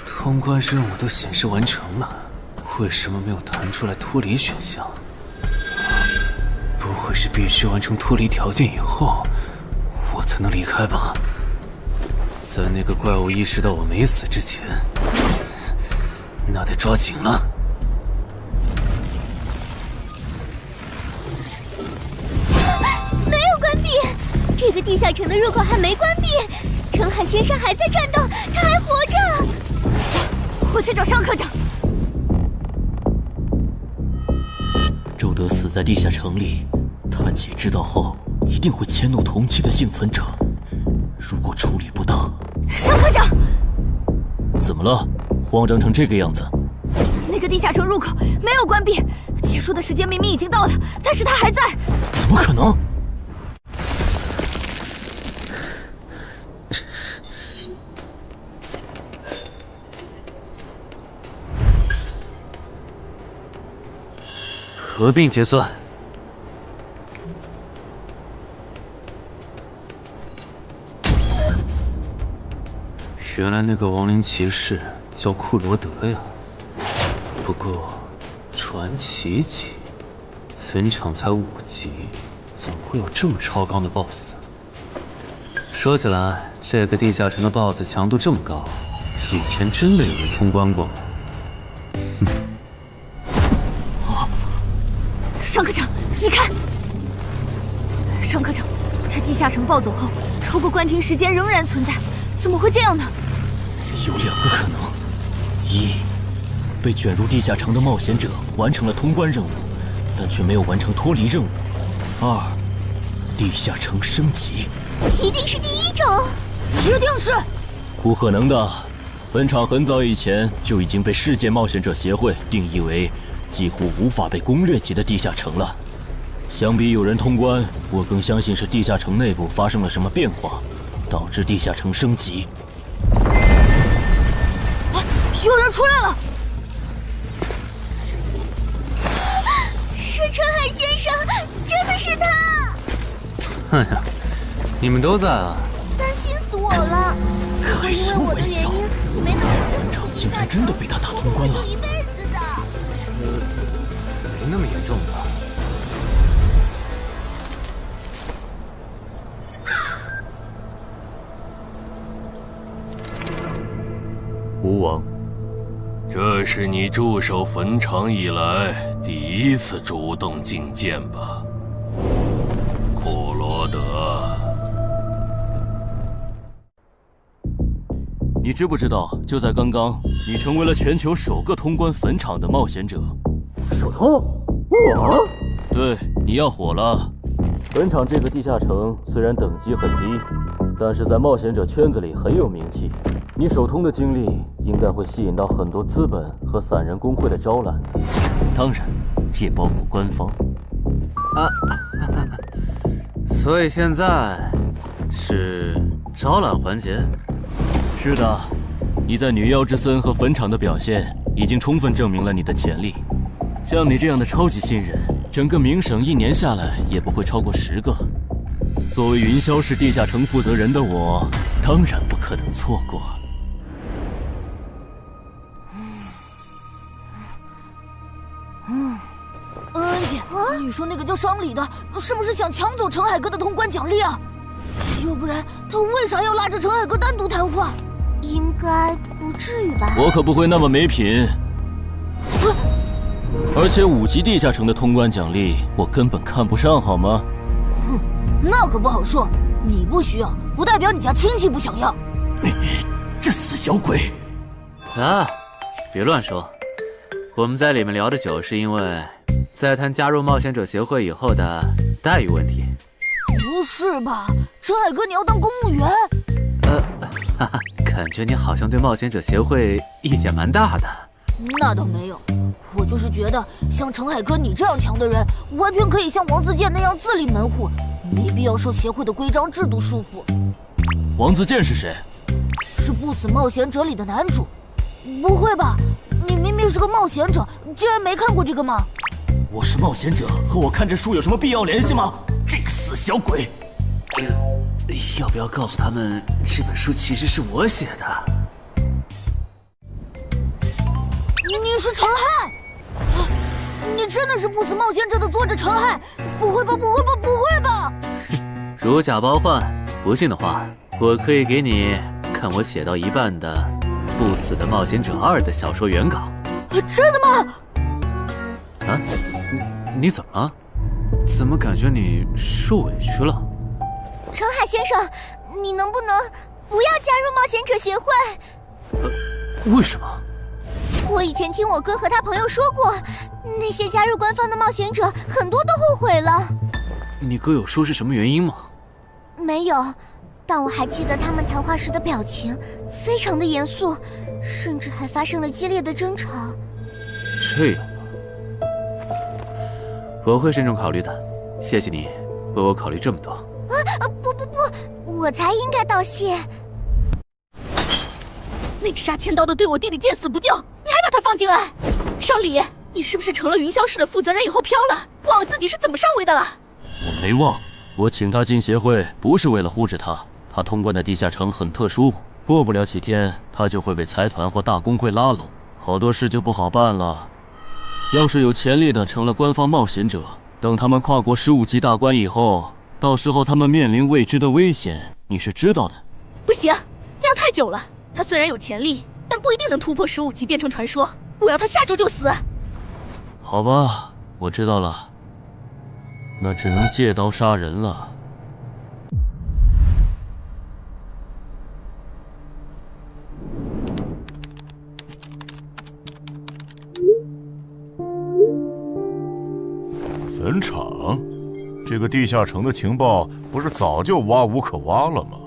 通关任务都显示完成了，为什么没有弹出来脱离选项？不会是必须完成脱离条件以后，我才能离开吧？在那个怪物意识到我没死之前，那得抓紧了。没有关闭，这个地下城的入口还没关闭。澄海先生还在战斗，他还活着。我去找尚科长。周德死在地下城里，他姐知道后一定会迁怒同期的幸存者。如果处理不当，尚科长，怎么了？慌张成这个样子？那个地下城入口没有关闭，结束的时间明明已经到了，但是他还在。怎么可能？合并结算。原来那个亡灵骑士叫库罗德呀。不过，传奇级，坟场才5级，怎么会有这么超纲的 BOSS？ 说起来，这个地下城的 BOSS 强度这么高，以前真的有人通关过吗？尚科长，你看，尚科长，这地下城暴走后，超过关停时间仍然存在，怎么会这样呢？有2个可能：一，被卷入地下城的冒险者完成了通关任务，但却没有完成脱离任务；二，地下城升级。一定是第一种，一定是。不可能的，坟场很早以前就已经被世界冒险者协会定义为几乎无法被攻略级的地下城了。相比有人通关，我更相信是地下城内部发生了什么变化，导致地下城升级。有人出来了！是澄海先生，真的是他！哎呀，你们都在啊！担心死我了，会因为我的原因没能坟场竟然真的被他打通关了。一辈子的。那么严重的。吴王，这是你驻守坟场以来第一次主动觐见吧？库罗德，你知不知道，就在刚刚，你成为了全球首个通关坟场的冒险者。首通？我？对，你要火了。坟场这个地下城虽然等级很低，但是在冒险者圈子里很有名气。你首通的经历应该会吸引到很多资本和散人工会的招揽，当然，也包括官方。啊，所以现在是招揽环节？是的，你在女妖之森和坟场的表现已经充分证明了你的潜力。像你这样的超级新人，整个冥省1年下来也不会超过10个。作为云霄市地下城负责人的我，当然不可能错过。恩姐，你说那个叫商礼的，是不是想抢走陈海哥的通关奖励啊？要不然他为啥要拉着陈海哥单独谈话？应该不至于吧？我可不会那么没品。而且5级地下城的通关奖励，我根本看不上，好吗？哼，那可不好说。你不需要，不代表你家亲戚不想要。这死小鬼！啊，别乱说。我们在里面聊的久，是因为在谈加入冒险者协会以后的待遇问题。不是吧，陈海哥，你要当公务员？哈哈，感觉你好像对冒险者协会意见蛮大的。那倒没有，我就是觉得像陈海哥你这样强的人，完全可以像王自健那样自立门户，没必要受协会的规章制度束缚。王自健是谁？是不死冒险者里的男主。不会吧？你明明是个冒险者，竟然没看过这个吗？我是冒险者，和我看这书有什么必要联系吗？这个死小鬼！要不要告诉他们，这本书其实是我写的？你是陈亥？你真的是不死冒险者的作者陈亥？不会吧，不会吧，不会吧！如假包换，不信的话，我可以给你看我写到一半的《不死的冒险者2》的小说原稿。真的吗？啊，你怎么了？怎么感觉你受委屈了？陈海先生，你能不能不要加入冒险者协会？为什么？我以前听我哥和他朋友说过，那些加入官方的冒险者很多都后悔了。你哥有说是什么原因吗？没有，但我还记得他们谈话时的表情，非常的严肃，甚至还发生了激烈的争吵。这样吗？我会慎重考虑的，谢谢你为我考虑这么多。不，我才应该道谢。那个杀千刀的对我弟弟见死不救，你还把他放进来？商礼，你是不是成了云霄市的负责人以后飘了，忘了自己是怎么上位的了？我没忘，我请他进协会不是为了护着他，他通关的地下城很特殊，过不了几天他就会被财团或大工会拉拢，好多事就不好办了。要是有潜力的成了官方冒险者，等他们跨过15级大关以后，到时候他们面临未知的危险，你是知道的。不行，那样太久了。他虽然有潜力，但不一定能突破15级变成传说。我要他下周就死。好吧，我知道了，那只能借刀杀人了。坟场，这个地下城的情报不是早就挖无可挖了吗？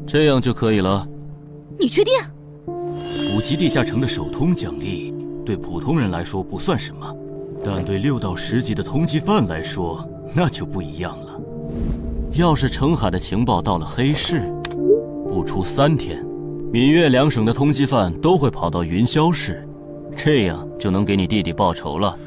这样就可以了。你确定？5级地下城的首通奖励对普通人来说不算什么，但对6到10级的通缉犯来说那就不一样了。要是澄海的情报到了黑市，不出3天，闽粤2省的通缉犯都会跑到云霄市，这样就能给你弟弟报仇了。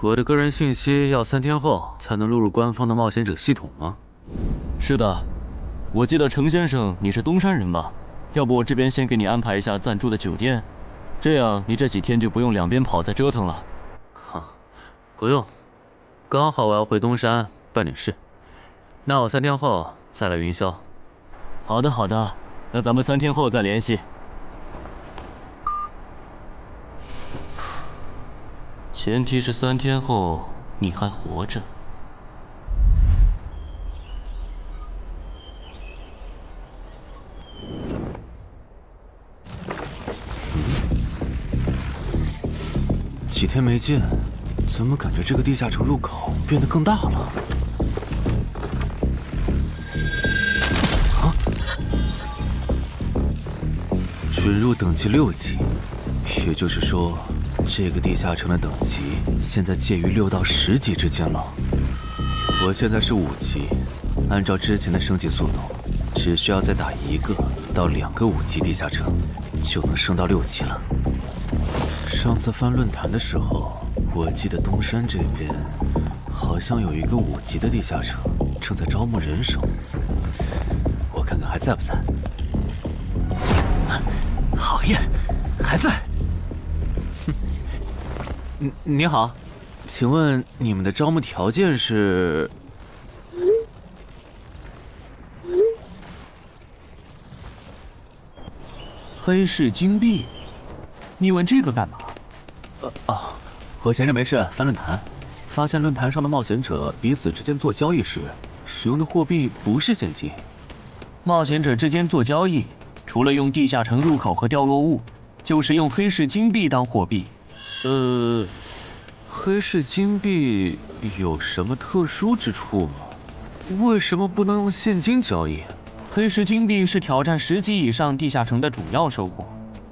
我的个人信息要3天后才能录入官方的冒险者系统吗？是的，我记得程先生你是东山人吧？要不我这边先给你安排一下暂住的酒店，这样你这几天就不用两边跑再折腾了。不用，刚好我要回东山办点事，那我3天后再来云霄。好的好的，那咱们3天后再联系。前提是3天后你还活着。几天没见，怎么感觉这个地下城入口变得更大了？准入等级6级，也就是说，这个地下城的等级现在介于6到10级之间了。我现在是5级，按照之前的升级速度，只需要再打1个到2个5级地下城，就能升到6级了。上次翻论坛的时候，我记得东山这边好像有一个5级的地下城正在招募人手，我看看还在不在。好耶，还在。你好，请问你们的招募条件是？黑市金币？你问这个干嘛？我闲着没事翻论坛，发现论坛上的冒险者彼此之间做交易时使用的货币不是现金。冒险者之间做交易，除了用地下城入口和掉落物，就是用黑市金币当货币。黑市金币有什么特殊之处吗？为什么不能用现金交易？黑市金币是挑战10级以上地下城的主要收获。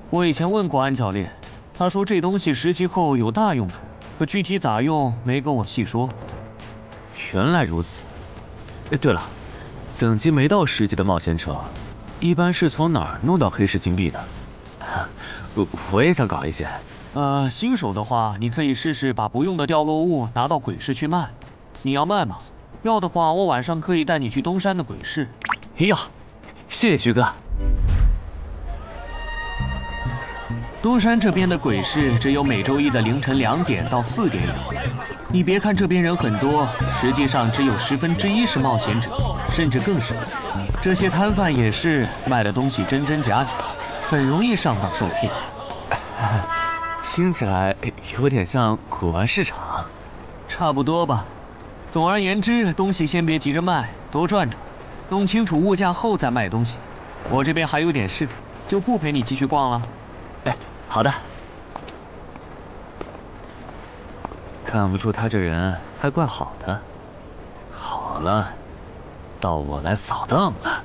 我以前问过安教练，他说这东西10级后有大用处，可具体咋用没跟我细说。原来如此。对了，等级没到10级的冒险者，一般是从哪儿弄到黑市金币的？我也想搞一些。新手的话，你可以试试把不用的掉落物拿到鬼市去卖。你要卖吗？要的话，我晚上可以带你去东山的鬼市。要，谢谢徐哥。东山这边的鬼市只有每周一的凌晨2点到4点有。你别看这边人很多，实际上只有1/10是冒险者，甚至更少。这些摊贩也是卖的东西真真假假，很容易上当受骗。听起来有点像古玩市场。差不多吧。总而言之，东西先别急着卖，多转转，弄清楚物价后再卖东西。我这边还有点事，就不陪你继续逛了。好的。看不出他这人还怪好的。好了，到我来扫荡了。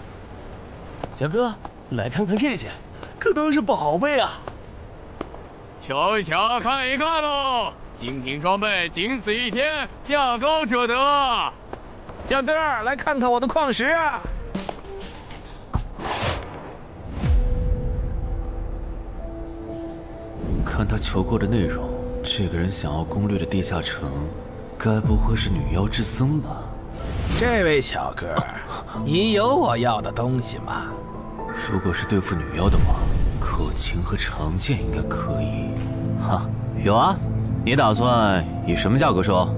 小哥，来看看这件，可都是宝贝啊！瞧一瞧，看一看喽！精品装备，仅此一天，价高者得。小哥，来看看我的矿石啊！看他求购的内容，这个人想要攻略的地下城，该不会是女妖之僧吧？这位小哥，你有我要的东西吗？如果是对付女妖的话，口琴和长剑应该可以。有啊，你打算以什么价格收？